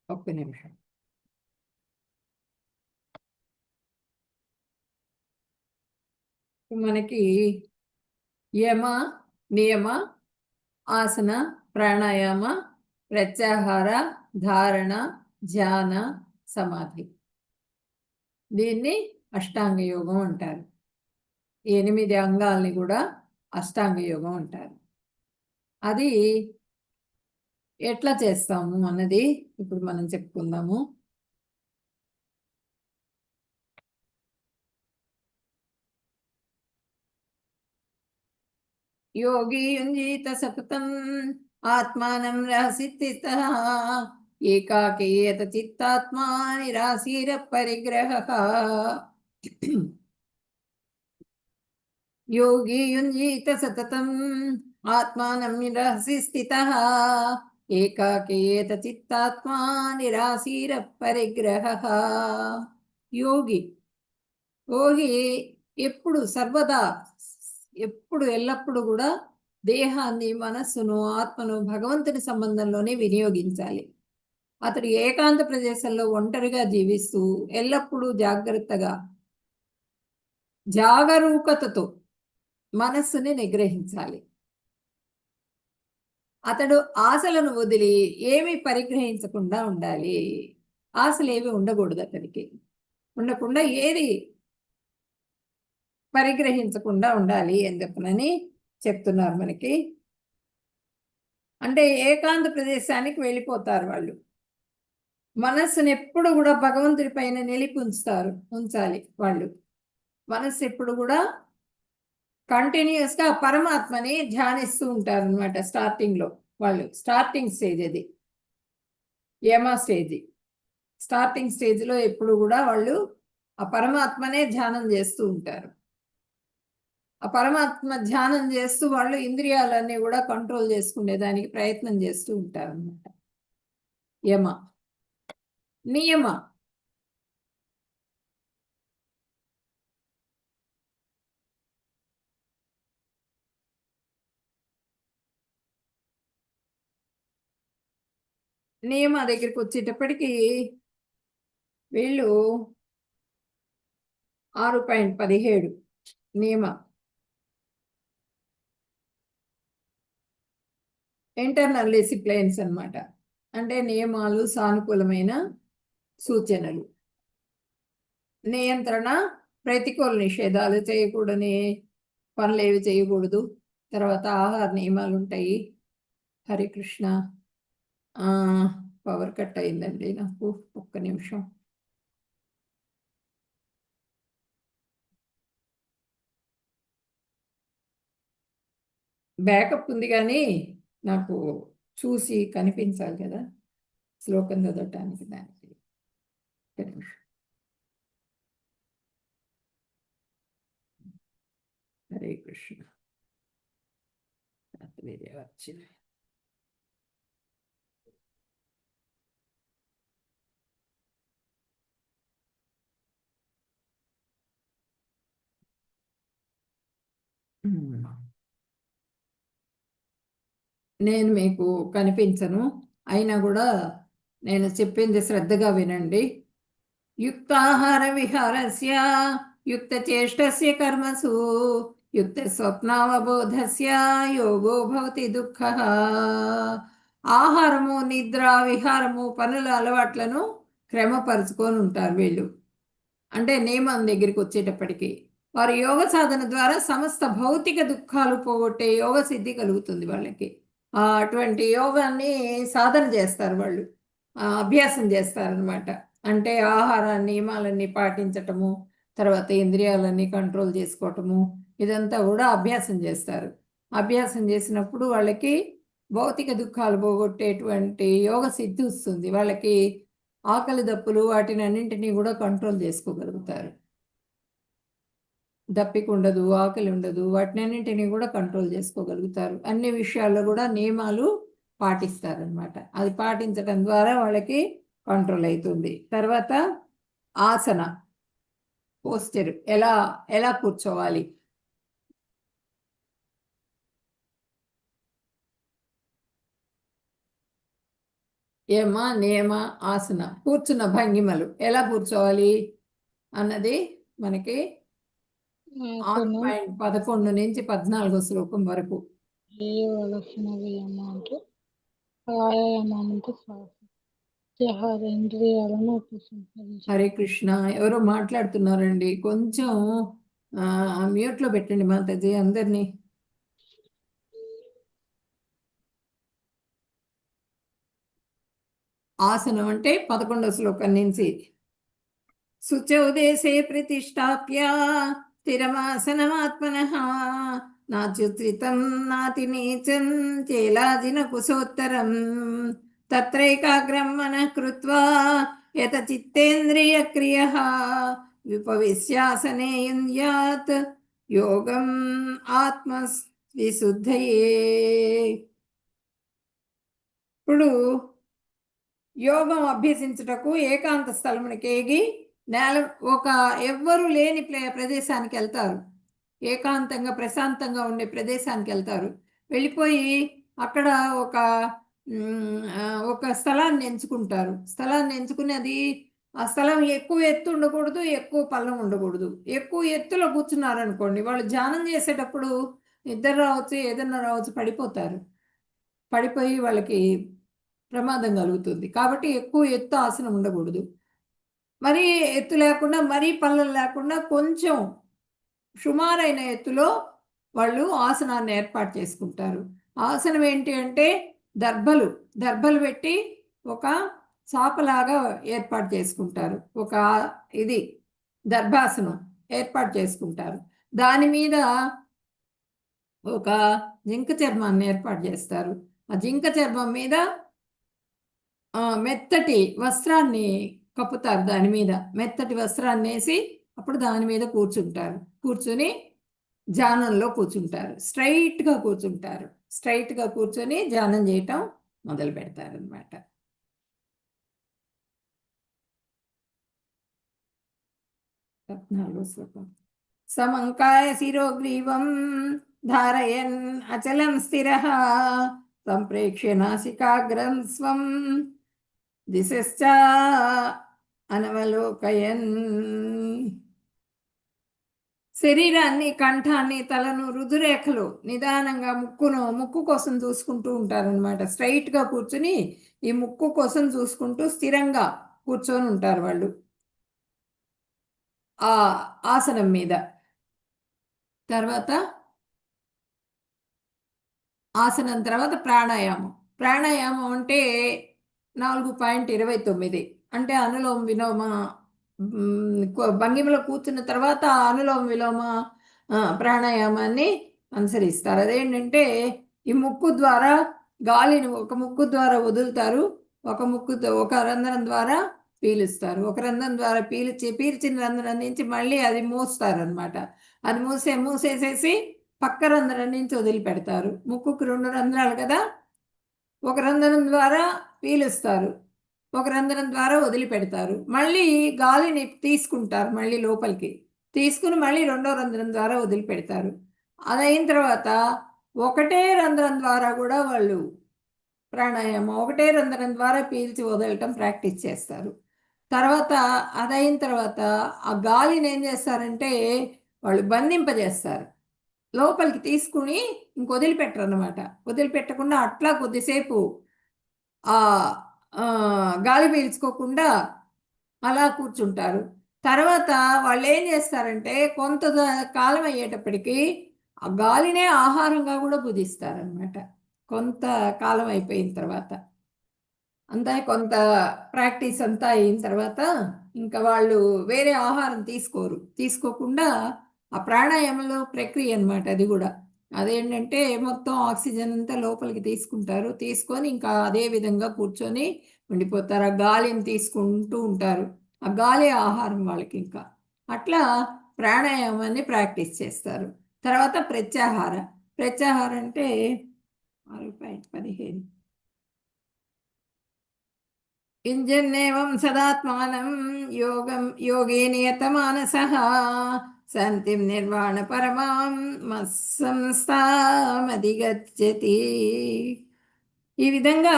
[SPEAKER 2] ఒక్క నిమిషం. మనకి యమ, నియమ, ఆసన, ప్రాణాయామ, ప్రత్యాహార, ధారణ, ధ్యాన, సమాధి, దీన్ని అష్టాంగ యోగం అంటారు. 8 అంగాల్ని కూడా అష్టాంగ యోగం అంటారు. అది ఎట్లా చేస్తాము అన్నది ఇప్పుడు మనం చెప్పుకుందాము. యోగి యుంజీత సతతం ఆత్మానం రహసిస్థితః ఏకాకేయత చిత్తాత్మా నిరాశీర పరిగ్రహః. యోగి యుంజీత సతతం ఆత్మానం నిరసి స్థితః ఏకాకేయత చిత్తాత్మా నిరాశీర పరిగ్రహః. యోగి యోగి ఎప్పుడు సర్వదా, ఎప్పుడు ఎల్లప్పుడూ కూడా దేహాన్ని, మనస్సును, ఆత్మను భగవంతుని సంబంధంలోనే వినియోగించాలి. అతడు ఏకాంత ప్రదేశంలో ఒంటరిగా జీవిస్తూ ఎల్లప్పుడూ జాగరూకతతో మనస్సుని నిగ్రహించాలి. అతడు ఆశలను వదిలి ఏమి పరిగ్రహించకుండా ఉండాలి. ఆశలు ఏవి ఉండకూడదు అతడికి. ఉండకుండా ఏది పరిగ్రహించకుండా ఉండాలి అని చెప్పనని చెప్తున్నారు మనకి. అంటే ఏకాంత ప్రదేశానికి వెళ్ళిపోతారు వాళ్ళు. మనస్సును ఎప్పుడు కూడా భగవంతుడి పైన ఉంచాలి వాళ్ళు. మనస్సు ఎప్పుడు కూడా కంటిన్యూస్గా పరమాత్మని ధ్యానిస్తూ ఉంటారు అనమాట. స్టార్టింగ్లో వాళ్ళు స్టార్టింగ్ స్టేజ్ అది, యమ స్టేజ్. స్టార్టింగ్ స్టేజ్లో ఎప్పుడు కూడా వాళ్ళు ఆ పరమాత్మనే ధ్యానం చేస్తూ ఉంటారు. ఆ పరమాత్మ ధ్యానం చేస్తూ వాళ్ళు ఇంద్రియాలన్నీ కూడా కంట్రోల్ చేసుకునే దానికి ప్రయత్నం చేస్తూ ఉంటారు అన్నమాట. యమ, నియమ. నియమ దగ్గరికి వచ్చేటప్పటికి వీళ్ళు 6.17 నియమ. ఇంటర్నల్ డిసిప్లైన్స్ అన్నమాట. అంటే నియమాలు, సానుకూలమైన సూచనలు. నియంత్రణ, ప్రతికూల నిషేధాలు, చేయకూడని పనులు ఏవి చేయకూడదు. తర్వాత ఆహార నియమాలు ఉంటాయి. హరే కృష్ణ. పవర్ కట్ అయిందండి నాకు, ఒక్క నిమిషం. బ్యాకప్ ఉంది కానీ నాకు చూసి కనిపించాలి కదా శ్లోకం చదవటానికి. దానికి ఒక్క నిమిషం. హరే కృష్ణ. వేరే వచ్చింది. నేను మీకు కనిపించను, అయినా కూడా నేను చెప్పింది శ్రద్ధగా వినండి. యుక్తాహార విహారస్య యుక్త చేష్టస్య కర్మసు యుక్త స్వప్నావబోధస్య యోగో భవతి దుఃఖః. ఆహారము, నిద్ర, విహారము, పనుల అలవాట్లను క్రమపరుచుకొని ఉంటారు వీళ్ళు. అంటే నియమం దగ్గరికి వచ్చేటప్పటికి వారు యోగ సాధన ద్వారా సమస్త భౌతిక దుఃఖాలు పోగొట్టే యోగ సిద్ధి కలుగుతుంది వాళ్ళకి. అటువంటి యోగాన్ని సాధన చేస్తారు వాళ్ళు, అభ్యాసం చేస్తారనమాట. అంటే ఆహార నియమాలన్నీ పాటించటము, తర్వాత ఇంద్రియాలన్నీ కంట్రోల్ చేసుకోవటము, ఇదంతా కూడా అభ్యాసం చేస్తారు. అభ్యాసం చేసినప్పుడు వాళ్ళకి భౌతిక దుఃఖాలు పోగొట్టేటువంటి యోగ సిద్ధి వస్తుంది. వాళ్ళకి ఆకలి దప్పులు వాటిని అన్నింటినీ కూడా కంట్రోల్ చేసుకోగలుగుతారు. దప్పిక ఉండదు, ఆకలి ఉండదు, వాటిని అన్నింటినీ కూడా కంట్రోల్ చేసుకోగలుగుతారు. అన్ని విషయాల్లో కూడా నియమాలు పాటిస్తారనమాట. అది పాటించడం ద్వారా వాళ్ళకి కంట్రోల్ అవుతుంది. తర్వాత ఆసన, పోస్చర్, ఎలా ఎలా కూర్చోవాలి. యమ, నియమ, ఆసన, కూర్చున్న భంగిమలు ఎలా కూర్చోవాలి అన్నది మనకి 11 నుంచి 14 శ్లోకం వరకు. హరే కృష్ణ. ఎవరో మాట్లాడుతున్నారండి, కొంచెం మ్యూట్లో పెట్టండి మాతాజీ అందరినీ. ఆసనం అంటే 11వ శ్లోకం నుంచి. శుచౌ దేశే ప్రతిష్టాప్య స్థిరమాసనమాత్మనః నాచ్యుత్రితం నాతి నీచం చేలాజిన కుశోత్తరం తత్రైకాగ్రం మనః కృత్వా యత చిత్తేంద్రియ క్రియః విపవిశ్యాసనే యుంజ్యాత్ యోగం ఆత్మ విశుద్ధయే. ఇప్పుడు యోగం అభ్యసించుటకు ఏకాంత స్థలమునికి ఏగి ఎవ్వరూ లేని ప్రదేశానికి వెళ్తారు. ఏకాంతంగా ప్రశాంతంగా ఉండే ప్రదేశానికి వెళ్తారు. వెళ్ళిపోయి అక్కడ ఒక స్థలాన్ని ఎంచుకుంటారు. స్థలాన్ని ఎంచుకుని ఆ స్థలం ఎక్కువ ఎత్తు ఉండకూడదు, ఎక్కువ పల్లం ఉండకూడదు. ఎక్కువ ఎత్తులో కూర్చున్నారనుకోండి, వాళ్ళు ధ్యానం చేసేటప్పుడు నిద్ర రావచ్చు, ఏదన్నా రావచ్చు, పడిపోయి వాళ్ళకి ప్రమాదం కలుగుతుంది. కాబట్టి ఎక్కువ ఎత్తు ఆసనం ఉండకూడదు. మరీ ఎత్తు లేకుండా, మరీ పల్లం లేకుండా, కొంచెం సుమారైన ఎత్తులో వాళ్ళు ఆసనాన్ని ఏర్పాటు చేసుకుంటారు. ఆసనం ఏంటి అంటే దర్భలు పెట్టి ఒక చాపలాగా ఏర్పాటు చేసుకుంటారు. ఒక దర్భాసనం ఏర్పాటు చేసుకుంటారు. దాని మీద ఒక జింక చర్మాన్ని ఏర్పాటు చేస్తారు. ఆ జింక చర్మం మీద మెత్తటి వస్త్రాన్ని కప్పుతారు దాని మీద, మెత్తటి వస్త్రాన్ని వేసి అప్పుడు దాని మీద కూర్చుంటారు. కూర్చొని ధ్యానంలో కూర్చుంటారు, స్ట్రైట్గా కూర్చుంటారు. స్ట్రైట్గా కూర్చొని ధ్యానం చేయటం మొదలు పెడతారు అనమాట. 14వ శ్లోకం. సమంకాయ శిరోగ్రీవం ధారయన్ అచలం స్థిరః సంప్రేక్ష్య నాసికాగ్రం స్వం దిశశ్చ అనవలోకయన్. శరీరాన్ని, కంఠాన్ని, తలను, రుదురేఖలు నిదానంగా ముక్కు కోసం చూసుకుంటూ ఉంటారనమాట. స్ట్రైట్గా కూర్చుని ఈ ముక్కు కోసం చూసుకుంటూ స్థిరంగా కూర్చొని ఉంటారు వాళ్ళు ఆ ఆసనం మీద. తర్వాత ఆసనం తర్వాత ప్రాణాయామం. ప్రాణాయామం అంటే 4.29 అంటే అనులోమ విలోమ. భంగిమలో కూర్చున్న తర్వాత అనులోమ విలోమ ప్రాణాయామాన్ని అనుసరిస్తారు. అదేంటంటే ఈ ముక్కు ద్వారా గాలిని ఒక ముక్కు ద్వారా వదులుతారు, ఒక రంధ్రం ద్వారా పీలుస్తారు. ఒక రంధ్రం ద్వారా పీల్చిన రంధ్రం నుంచి మళ్ళీ అది మూస్తారు అనమాట. అది మూసేసేసి పక్క రంధ్రం నుంచి వదిలిపెడతారు. ముక్కుకు 2 రంధ్రాలు కదా, ఒక రంధ్రం ద్వారా పీలుస్తారు, ఒక రంధ్రం ద్వారా వదిలిపెడతారు. మళ్ళీ గాలిని తీసుకుంటారు, మళ్ళీ లోపలికి తీసుకుని మళ్ళీ 2వ రంధ్రం ద్వారా వదిలిపెడతారు. అదైన తర్వాత ఒకటే రంధ్రం ద్వారా కూడా వాళ్ళు ప్రాణాయామం, ఒకటే రంధ్రం ద్వారా పీల్చి వదలటం ప్రాక్టీస్ చేస్తారు. తర్వాత అదైన తర్వాత ఆ గాలిని ఏం చేస్తారంటే వాళ్ళు బంధింపజేస్తారు, లోపలికి తీసుకుని ఇంక వదిలిపెట్టరు అనమాట. వదిలిపెట్టకుండా అట్లా కొద్దిసేపు ఆ గాలి పీల్చుకోకుండా అలా కూర్చుంటారు. తర్వాత వాళ్ళు ఏం చేస్తారంటే కొంత కాలం అయ్యేటప్పటికి ఆ గాలినే ఆహారంగా కూడా భుజిస్తారనమాట. కొంత కాలం అయిపోయిన తర్వాత అంతా కొంత ప్రాక్టీస్ అంతా అయిన తర్వాత ఇంకా వాళ్ళు వేరే ఆహారం తీసుకోకుండా ఆ ప్రాణాయామంలో ప్రక్రియ అనమాట అది కూడా. అదేంటంటే మొత్తం ఆక్సిజన్ అంతా లోపలికి తీసుకుంటారు, తీసుకొని ఇంకా అదే విధంగా కూర్చొని ఉండిపోతారు. ఆ గాలిని తీసుకుంటూ ఉంటారు, ఆ గాలి ఆహారం వాళ్ళకి. ఇంకా అట్లా ప్రాణాయామాన్ని ప్రాక్టీస్ చేస్తారు. తర్వాత ప్రత్యాహారం అంటే 6.15 యుంజన్నేవం సదాత్మానం యోగే నియతమానసః శాంతిం నిర్వాణ పరమాం మత్సంస్థామధిగచ్చతి. ఈ విధంగా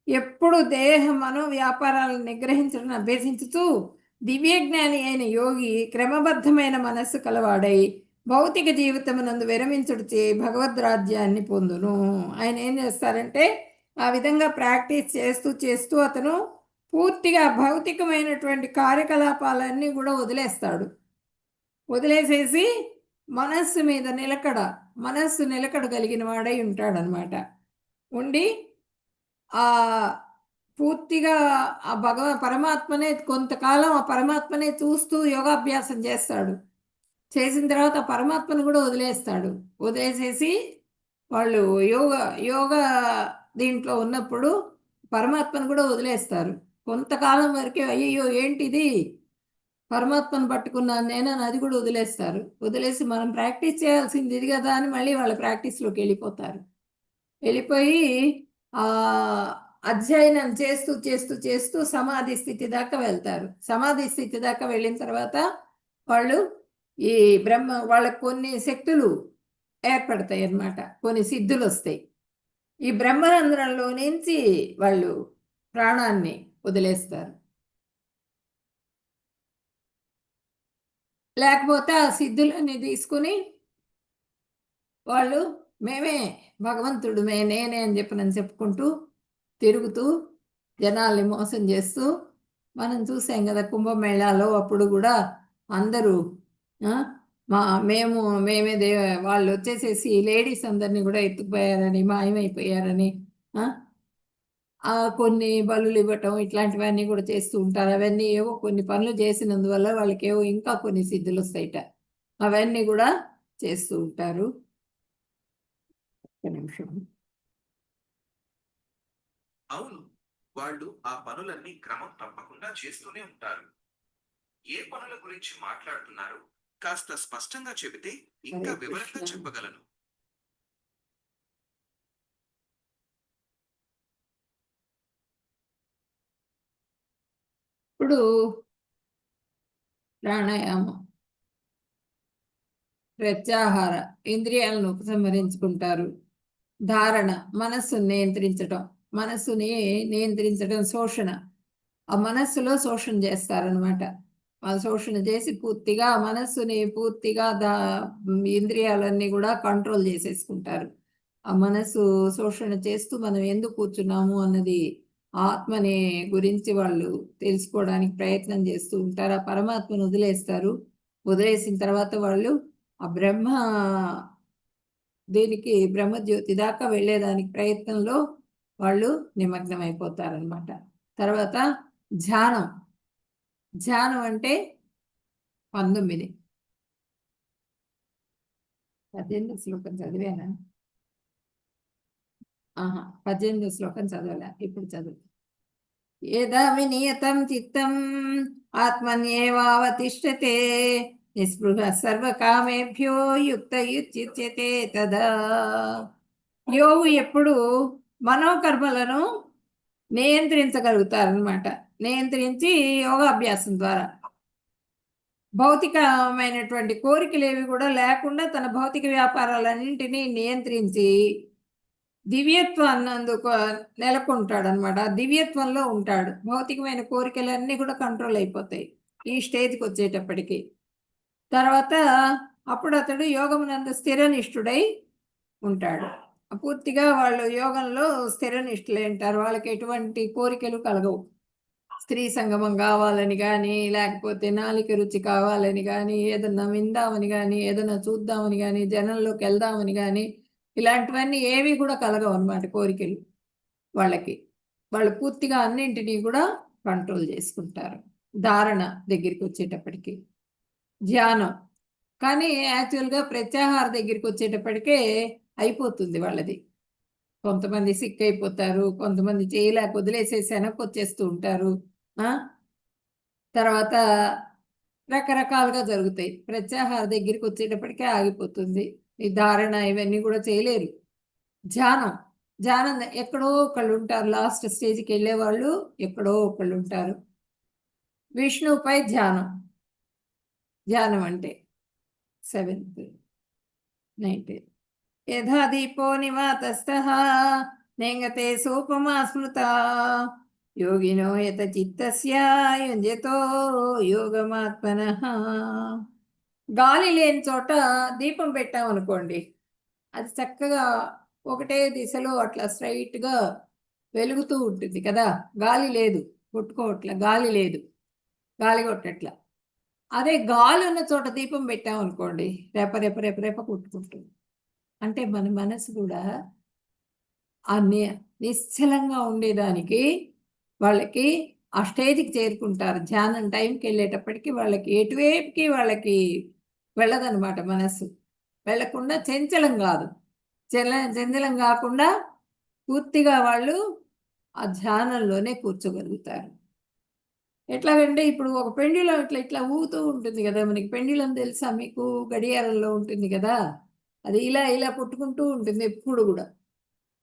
[SPEAKER 2] ఎప్పుడు దేహ మనో వ్యాపారాలను నిగ్రహించడం అభ్యసించుతూ దివ్యజ్ఞాని అయిన యోగి క్రమబద్ధమైన మనస్సు కలవాడై భౌతిక జీవితమునందు విరమించుడిచే భగవద్రాజ్యాన్ని పొందును. ఆయన ఏం చేస్తారంటే ఆ విధంగా ప్రాక్టీస్ చేస్తూ అతను పూర్తిగా భౌతికమైనటువంటి కార్యకలాపాలన్నీ కూడా వదిలేసేసి మనస్సు నిలకడ కలిగిన వాడై ఉంటాడనమాట. ఉండి ఆ పూర్తిగా ఆ పరమాత్మనే కొంతకాలం ఆ పరమాత్మనే చూస్తూ యోగాభ్యాసం చేస్తాడు. చేసిన తర్వాత ఆ పరమాత్మను కూడా వదిలేసేసి వాళ్ళు యోగ దీంట్లో ఉన్నప్పుడు పరమాత్మను కూడా వదిలేస్తారు. కొంతకాలం వరకే అయ్యో ఏంటిది పరమాత్మను పట్టుకున్నాను నేనని అది కూడా వదిలేసి మనం ప్రాక్టీస్ చేయాల్సింది ఇది కదా అని మళ్ళీ వాళ్ళ ప్రాక్టీస్లోకి వెళ్ళిపోయి అధ్యయనం చేస్తూ సమాధి స్థితి దాకా వెళ్తారు. సమాధి స్థితి దాకా వెళ్ళిన తర్వాత వాళ్ళు ఈ వాళ్ళకు కొన్ని శక్తులు ఏర్పడతాయి అన్నమాట, కొన్ని సిద్ధులు వస్తాయి. ఈ బ్రహ్మరంధ్రంలో నుంచి వాళ్ళు ప్రాణాన్ని వదిలేస్తారు. లేకపోతే ఆ సిద్ధులన్నీ తీసుకుని వాళ్ళు మేమే భగవంతుడుమే నేనే అని చెప్పుకుంటూ తిరుగుతూ జనాల్ని మోసం చేస్తూ మనం చూసాం కదా కుంభమేళాలో. అప్పుడు కూడా అందరూ మేమే వాళ్ళు వచ్చేసేసి లేడీస్ అందరినీ కూడా ఎత్తుకుపోయారని, మాయమైపోయారని కొన్ని బలులు ఇవ్వటం ఇట్లాంటివన్నీ కూడా చేస్తూ ఉంటారు. అవన్నీ ఏవో కొన్ని పనులు చేసినందువల్ల వాళ్ళకి ఏవో ఇంకా కొన్ని సిద్ధులు వస్తాయిట, అవన్నీ కూడా చేస్తూ ఉంటారు. ఒక నిమిషం.
[SPEAKER 3] అవును, వాళ్ళు ఆ పనులన్నీ క్రమం తప్పకుండా చేస్తూనే ఉంటారు. ఏ పనుల గురించి మాట్లాడుతున్నారు కాస్త స్పష్టంగా చెబితే ఇంకా
[SPEAKER 2] హరే
[SPEAKER 3] వివరంగా
[SPEAKER 2] కృష్ణ.
[SPEAKER 3] చెప్పగలను.
[SPEAKER 2] ఇప్పుడు ప్రాణాయామం, ప్రత్యాహార, ఇంద్రియాలను ఉపసంహరించుకుంటారు. ధారణ, మనస్సును నియంత్రించటం, మనస్సుని నియంత్రించడం శోషణ. ఆ మనస్సులో శోషణ చేస్తారనమాట. ఆ శోషణ చేసి పూర్తిగా మనస్సుని పూర్తిగా ఇంద్రియాలన్నీ కూడా కంట్రోల్ చేసేసుకుంటారు. ఆ మనస్సు శోషణ చేస్తూ మనం ఎందుకు కూర్చున్నాము అన్నది ఆత్మని గురించి వాళ్ళు తెలుసుకోవడానికి ప్రయత్నం చేస్తూ ఉంటారు. ఆ పరమాత్మను వదిలేస్తారు. వదిలేసిన తర్వాత వాళ్ళు ఆ దీనికి బ్రహ్మజ్యోతి దాకా వెళ్ళేదానికి ప్రయత్నంలో వాళ్ళు నిమగ్నం అయిపోతారనమాట. తర్వాత ధ్యానం. ధ్యానం అంటే 19 18 శ్లోకం చదివానా? 18 శ్లోకం చదవలే, ఇప్పుడు చదువు. యదా వినియతం చిత్తం ఆత్మన్యేవావతిష్ఠతే నిస్పృహ సర్వకామేభ్యో యుక్త యుచ్యతే తదా. యోగు ఎప్పుడు మనోకర్మలను నియంత్రించగలుగుతారనమాట. నియంత్రించి యోగాభ్యాసం ద్వారా భౌతికమైనటువంటి కోరికలేవి కూడా లేకుండా తన భౌతిక వ్యాపారాలన్నింటినీ నియంత్రించి దివ్యత్వాన్నందుకు నెలకొంటాడనమాట. ఆ దివ్యత్వంలో ఉంటాడు. భౌతికమైన కోరికలన్నీ కూడా కంట్రోల్ అయిపోతాయి ఈ స్టేజ్కి వచ్చేటప్పటికి. తర్వాత అప్పుడు అతడు యోగమునందు స్థిరనిష్ఠుడై ఉంటాడు. పూర్తిగా వాళ్ళు యోగంలో స్థిరనిష్ఠులై ఉంటారు. వాళ్ళకి ఎటువంటి కోరికలు కలగవు. స్త్రీ సంగమం కావాలని కానీ, లేకపోతే నాలిక రుచి కావాలని కానీ, ఏదన్నా విందామని కానీ, ఏదన్నా చూద్దామని కానీ, జనంలోకి వెళ్దామని కానీ, ఇలాంటివన్నీ ఏవి కూడా కలగవు అన్నమాట కోరికలు వాళ్ళకి. వాళ్ళు పూర్తిగా అన్నింటినీ కూడా కంట్రోల్ చేసుకుంటారు ధారణ దగ్గరికి వచ్చేటప్పటికి. ధ్యానం కానీ యాక్చువల్గా ప్రత్యాహార దగ్గరికి వచ్చేటప్పటికే అయిపోతుంది వాళ్ళది. కొంతమంది సిక్ అయిపోతారు, కొంతమంది చేయలేక వదిలేసేసి వెనక్కి వచ్చేస్తూ ఉంటారు. తర్వాత రకరకాలుగా జరుగుతాయి. ప్రత్యాహార దగ్గరికి వచ్చేటప్పటికే ఆగిపోతుంది. ఈ ధారణ ఇవన్నీ కూడా చేయలేరు. ధ్యానం, ధ్యానం ఎక్కడో ఒకళ్ళు ఉంటారు. లాస్ట్ స్టేజ్కి వెళ్ళేవాళ్ళు ఎక్కడో ఒకళ్ళు ఉంటారు. విష్ణువుపై ధ్యానం. ధ్యానం అంటే 7th 9th. యథా దీపో నివాతస్థః నేంగతే సోపమా స్మృతా యోగినో యత చిత్తస్య యుంజతో యోగమాత్మనః. గాలి లేని చోట దీపం పెట్టామనుకోండి, అది చక్కగా ఒకటే దిశలో అట్లా స్ట్రైట్గా వెలుగుతూ ఉంటుంది కదా. గాలి లేదు, కొట్టుకోవట్ల, గాలి లేదు, గాలి కొట్టట్లా. అదే గాలి ఉన్న చోట దీపం పెట్టామనుకోండి, రేప రేప రేప రేప కొట్టుకుంటుంది. అంటే మన మనసు కూడా ఆ నిశ్చలంగా ఉండేదానికి వాళ్ళకి ఆ స్టేజ్కి చేరుకుంటారు. ధ్యానం టైంకి వెళ్ళేటప్పటికి వాళ్ళకి ఎటువైపుకి వాళ్ళకి వెళ్ళదనమాట. మనస్సు వెళ్ళకుండా చంచలం కాదు, చంచలం కాకుండా పూర్తిగా వాళ్ళు ఆ ధ్యానంలోనే కూర్చోగలుగుతారు. ఎట్లాగంటే ఇప్పుడు ఒక పెండ్యులం ఇట్లా ఇట్లా ఊగుతూ ఉంటుంది కదా. మనకి పెండ్యులం తెలుసా మీకు? గడియారంలో ఉంటుంది కదా. అది ఇలా ఇలా కొట్టుకుంటూ ఉంటుంది ఎప్పుడు కూడా.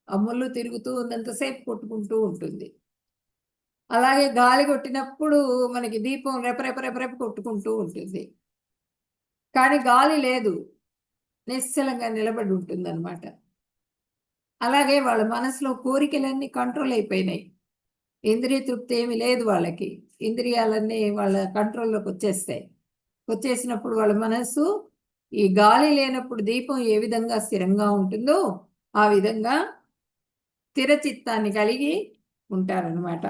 [SPEAKER 2] ఆ ముళ్ళు తిరుగుతూ ఉన్నంతసేపు కొట్టుకుంటూ ఉంటుంది. అలాగే గాలి కొట్టినప్పుడు మనకి దీపం రెపరెప కొట్టుకుంటూ ఉంటుంది. కానీ గాలి లేదు, నిశ్చలంగా నిలబడి ఉంటుందన్నమాట. అలాగే వాళ్ళ మనసులో కోరికలన్నీ కంట్రోల్ అయిపోయినాయి. ఇంద్రియ తృప్తి ఏమి లేదు వాళ్ళకి. ఇంద్రియాలన్నీ వాళ్ళ కంట్రోల్లోకి వచ్చేస్తాయి. వచ్చేసినప్పుడు వాళ్ళ మనస్సు ఈ గాలి లేనప్పుడు దీపం ఏ విధంగా స్థిరంగా ఉంటుందో ఆ విధంగా స్థిర చిత్తాన్ని కలిగి ఉంటారనమాట.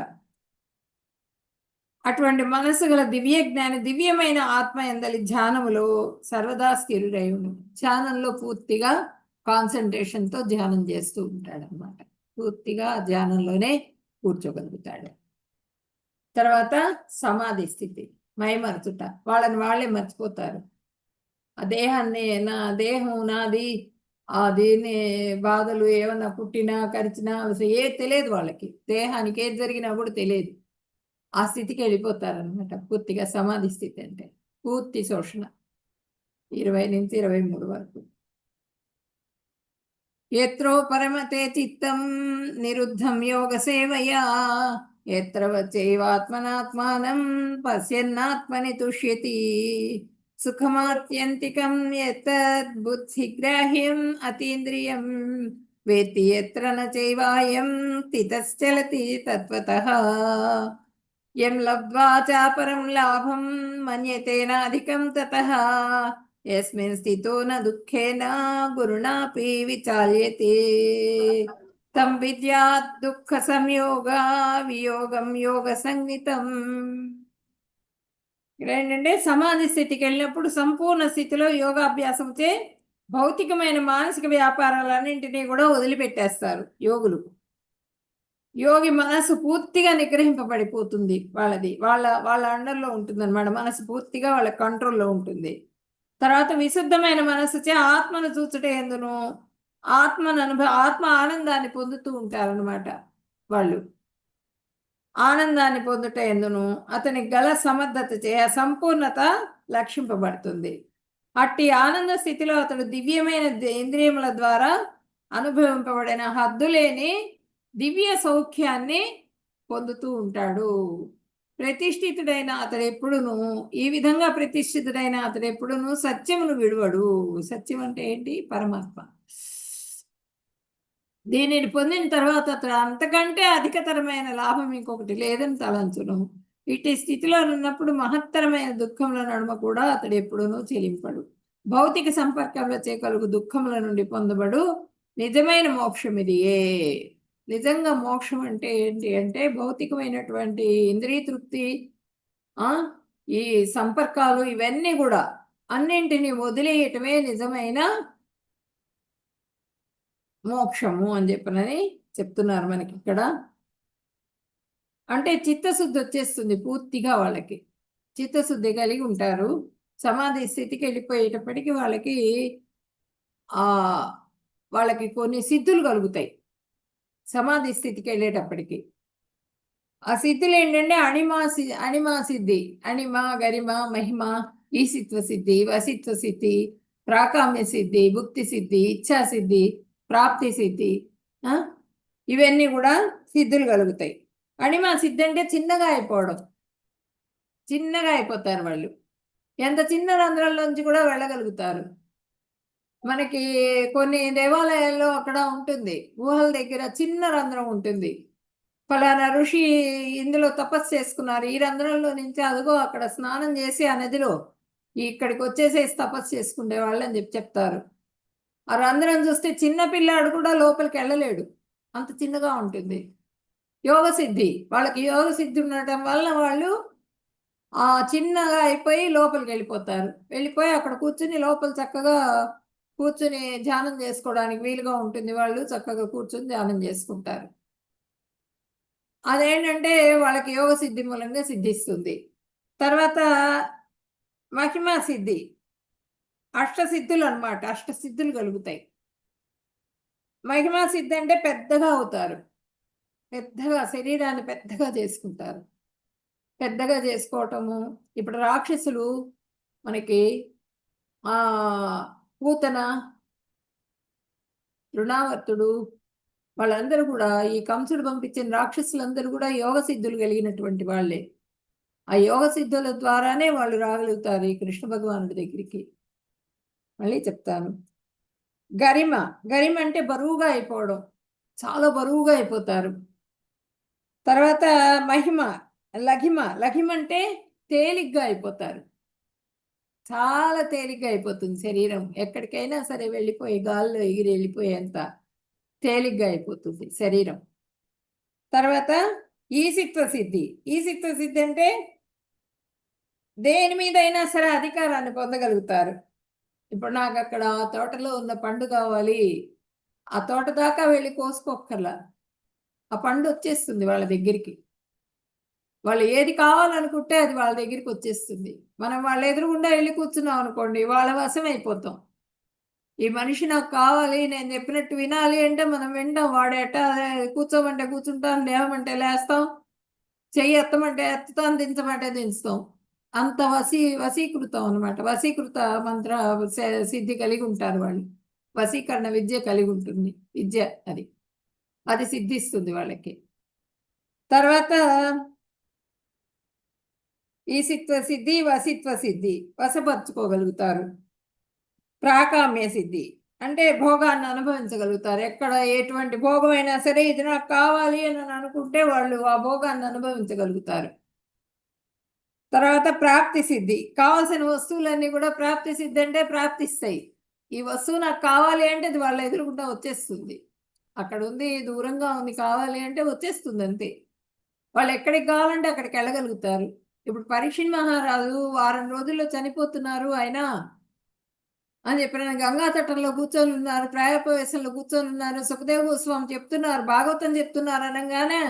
[SPEAKER 2] అటువంటి మనస్సు గల దివ్య జ్ఞాని దివ్యమైన ఆత్మ ఎందలి ధ్యానములో సర్వదా స్థిరుడై ఉండు. ధ్యానంలో పూర్తిగా కాన్సన్ట్రేషన్తో ధ్యానం చేస్తూ ఉంటాడనమాట. పూర్తిగా ధ్యానంలోనే కూర్చోగలుగుతాడు. తర్వాత సమాధి స్థితి, మైమరుచుట. వాళ్ళని వాళ్ళే మర్చిపోతారు. ఆ దేహాన్ని నా దేహం నాది దీని బాధలు ఏమన్నా పుట్టినా కరిచినా అసలు ఏది తెలియదు వాళ్ళకి, దేహానికి ఏది జరిగినా కూడా తెలియదు. ఆ స్థితికి వెళ్ళిపోతారనమాట పూర్తిగా. సమాధి స్థితి అంటే పూర్తి శోషణ. 20 నుంచి 23 వరకు. ఎత్రో పరమతే చిత్తం నిరుద్ధం యోగ సేవయా, ఎత్ర వచ్చైవాత్మనాత్మానం పశ్యన్నాత్మని తుష్యతి, సుఖమాత్యంతికం యతద్ బుద్ధిగ్రాహ్యం అతీంద్రియం, వేత్తి యత్ర న చైవాయం స్థితశ్చలతి తత్వతః, యం లబ్ధ్వా చాపరం లాభం మన్యతేనాధికం తతః, యస్మిన్ స్థితో న దుఃఖేన గురుణాపి విచాల్యతే, తం విద్యాత్ దుఃఖ సంయోగా వియోగం యోగ సంజ్ఞితం. ఇక్కడ ఏంటంటే సమాధి స్థితికి వెళ్ళినప్పుడు సంపూర్ణ స్థితిలో యోగాభ్యాసంచే భౌతికమైన మానసిక వ్యాపారాలన్నింటినీ కూడా వదిలిపెట్టేస్తారు యోగులు. యోగి మనసు పూర్తిగా నిగ్రహింపబడిపోతుంది. వాళ్ళ అండర్లో ఉంటుంది అనమాట. మనసు పూర్తిగా వాళ్ళ కంట్రోల్లో ఉంటుంది. తర్వాత విశుద్ధమైన మనసుచే ఆత్మను చూచుట ఎందును ఆత్మ ఆనందాన్ని పొందుతూ ఉంటారనమాట. వాళ్ళు ఆనందాన్ని పొందుట ఎందును అతని గల సమర్థత చే సంపూర్ణత లక్షింపబడుతుంది. అట్టి ఆనంద స్థితిలో అతడు దివ్యమైన ఇంద్రియముల ద్వారా అనుభవింపబడిన హద్దులేని దివ్య సౌఖ్యాన్ని పొందుతూ ఉంటాడు. ప్రతిష్ఠితుడైన అతడు ఎప్పుడును ఈ విధంగా ప్రతిష్ఠితుడైన అతడు ఎప్పుడును సత్యమును విడువడు. సత్యం అంటే ఏంటి? పరమాత్మ. దీనిని పొందిన తర్వాత అతడు అంతకంటే అధికతరమైన లాభం ఇంకొకటి లేదని తలంచును. ఇట్టి స్థితిలో ఉన్నప్పుడు మహత్తరమైన దుఃఖముల నడుమ కూడా అతడు ఎప్పుడూనూ చెలింపడు. భౌతిక సంపర్కంలో చేయగలుగు దుఃఖముల నుండి పొందబడు నిజమైన మోక్షం ఇదియే. నిజంగా మోక్షం అంటే ఏంటి అంటే భౌతికమైనటువంటి ఇంద్రియ తృప్తి, ఈ సంపర్కాలు, ఇవన్నీ కూడా అన్నింటినీ వదిలేయటమే నిజమైన మోక్షము అని చెప్పనని చెప్తున్నారు మనకి ఇక్కడ. అంటే చిత్తశుద్ధి వచ్చేస్తుంది పూర్తిగా. వాళ్ళకి చిత్తశుద్ధి కలిగి ఉంటారు. సమాధి స్థితికి వెళ్ళిపోయేటప్పటికి వాళ్ళకి కొన్ని సిద్ధులు కలుగుతాయి. సమాధి స్థితికి వెళ్ళేటప్పటికి ఆ సిద్ధులు ఏంటంటే అణిమా సిద్ధి, అణిమ, గరిమ, మహిమ, ఈసిత్వ సిద్ధి, వసిత్వ సిద్ధి, ప్రాకామ్య సిద్ధి, భుక్తి సిద్ధి, ఇచ్ఛా సిద్ధి, ప్రాప్తి సిద్ధి, ఇవన్నీ కూడా సిద్ధులు కలుగుతాయి. అణిమా సిద్ధి అంటే చిన్నగా అయిపోవడం. చిన్నగా అయిపోతారు వాళ్ళు. ఎంత చిన్న రంధ్రంలోంచి కూడా వెళ్ళగలుగుతారు. మనకి కొన్ని దేవాలయాల్లో అక్కడ ఉంటుంది, గుహల దగ్గర చిన్న రంధ్రం ఉంటుంది. ఫలానా ఋషి ఇందులో తపస్సు చేసుకున్నారు, ఈ రంధ్రంలో నుంచి అదిగో అక్కడ స్నానం చేసి ఆ నదిలో ఇక్కడికి వచ్చేసేసి తపస్సు చేసుకునే వాళ్ళు అని చెప్తారు. ఆ రంధ్రం చూస్తే చిన్న పిల్లాడు కూడా లోపలికి వెళ్ళలేడు, అంత చిన్నగా ఉంటుంది. యోగ సిద్ధి, వాళ్ళకి యోగ సిద్ధి ఉండటం వల్ల వాళ్ళు చిన్నగా అయిపోయి లోపలికి వెళ్ళిపోతారు. వెళ్ళిపోయి అక్కడ కూర్చుని లోపల చక్కగా కూర్చుని ధ్యానం చేసుకోవడానికి వీలుగా ఉంటుంది. వాళ్ళు చక్కగా కూర్చుని ధ్యానం చేసుకుంటారు. అదేంటంటే వాళ్ళకి యోగ సిద్ధి మూలంగా సిద్ధిస్తుంది. తర్వాత మహిమా సిద్ధి, అష్టసిద్ధులు అనమాట. అష్టసిద్ధులు కలుగుతాయి. మహిమా సిద్ధి అంటే పెద్దగా అవుతారు, పెద్దగా శరీరాన్ని పెద్దగా చేసుకుంటారు. పెద్దగా చేసుకోవటము, ఇప్పుడు రాక్షసులు మనకి పూతన, తృణావర్తుడు, వాళ్ళందరూ కూడా ఈ కంసుడు పంపించిన రాక్షసులందరూ కూడా యోగ సిద్ధులు కలిగినటువంటి వాళ్ళే. ఆ యోగ సిద్ధుల ద్వారానే వాళ్ళు రాగలుగుతారు ఈ కృష్ణ భగవానుడి దగ్గరికి. మళ్ళీ చెప్తాను. గరిమ, గరిమ అంటే బరువుగా అయిపోవడం, చాలా బరువుగా అయిపోతారు. తర్వాత మహిమ, లఘిమ, లఘిమ అంటే తేలిగ్గా అయిపోతారు. చాలా తేలిగ్గా అయిపోతుంది శరీరం, ఎక్కడికైనా సరే వెళ్ళిపోయి గాల్లో ఎగిరి వెళ్ళిపోయేంత తేలిగ్గా అయిపోతుంది శరీరం. తర్వాత ఈసిత్వ సిద్ధి, ఈసిత్వ సిద్ధి అంటే దేని మీద అయినా సరే అధికారాన్ని పొందగలుగుతారు. ఇప్పుడు నాకు అక్కడ ఆ తోటలో ఉన్న పండు కావాలి, ఆ తోట దాకా వెళ్ళి కోసుకోక్కర్లా, ఆ పండు వచ్చేస్తుంది వాళ్ళ దగ్గరికి. వాళ్ళు ఏది కావాలనుకుంటే అది వాళ్ళ దగ్గరికి వచ్చేస్తుంది. మనం వాళ్ళ ఎదురుగుండా వెళ్ళి కూర్చున్నాం అనుకోండి, వాళ్ళ వశం అయిపోతాం. ఈ మనిషి నాకు కావాలి, నేను చెప్పినట్టు వినాలి అంటే మనం వింటాం. వాడు ఎట్టా కూర్చోమంటే కూర్చుంటాం, లేవమంటే లేస్తాం, చెయ్యి ఎత్తమంటే ఎత్తుతాం, దించమంటే దించుతాం. అంత వశీకృతం అనమాట. వశీకృత మంత్ర సిద్ధి కలిగి ఉంటారు వాళ్ళు. వశీకరణ విద్య కలిగి ఉంటుంది. విద్య అది అది సిద్ధిస్తుంది వాళ్ళకి. తర్వాత ఈశిత్వ సిద్ధి, వశిత్వ సిద్ధి, వశపరుచుకోగలుగుతారు. ప్రాకామ్య సిద్ధి అంటే భోగాన్ని అనుభవించగలుగుతారు. ఎక్కడ ఎటువంటి భోగమైనా సరే ఇది నాకు కావాలి అని అనుకుంటే వాళ్ళు ఆ భోగాన్ని అనుభవించగలుగుతారు. తర్వాత ప్రాప్తి సిద్ధి, కావాల్సిన వస్తువులన్నీ కూడా ప్రాప్తి సిద్ధి అంటే ప్రాప్తిస్తాయి. ఈ వస్తువు నాకు కావాలి అంటే అది వాళ్ళ ఎదురుకుండా వచ్చేస్తుంది. అక్కడ ఉంది, దూరంగా ఉంది, కావాలి అంటే వచ్చేస్తుంది అంతే. వాళ్ళు ఎక్కడికి కావాలంటే అక్కడికి వెళ్ళగలుగుతారు. ఇప్పుడు పరీక్షణ్ మహారాజు వారం రోజుల్లో చనిపోతున్నారు ఆయన అని చెప్పిన గంగా తటంలో కూర్చొని ఉన్నారు, ప్రాయోపవేశంలో కూర్చొని ఉన్నారు, సుఖదేవ గోస్వామి చెప్తున్నారు, భాగవతం చెప్తున్నారు అనగానే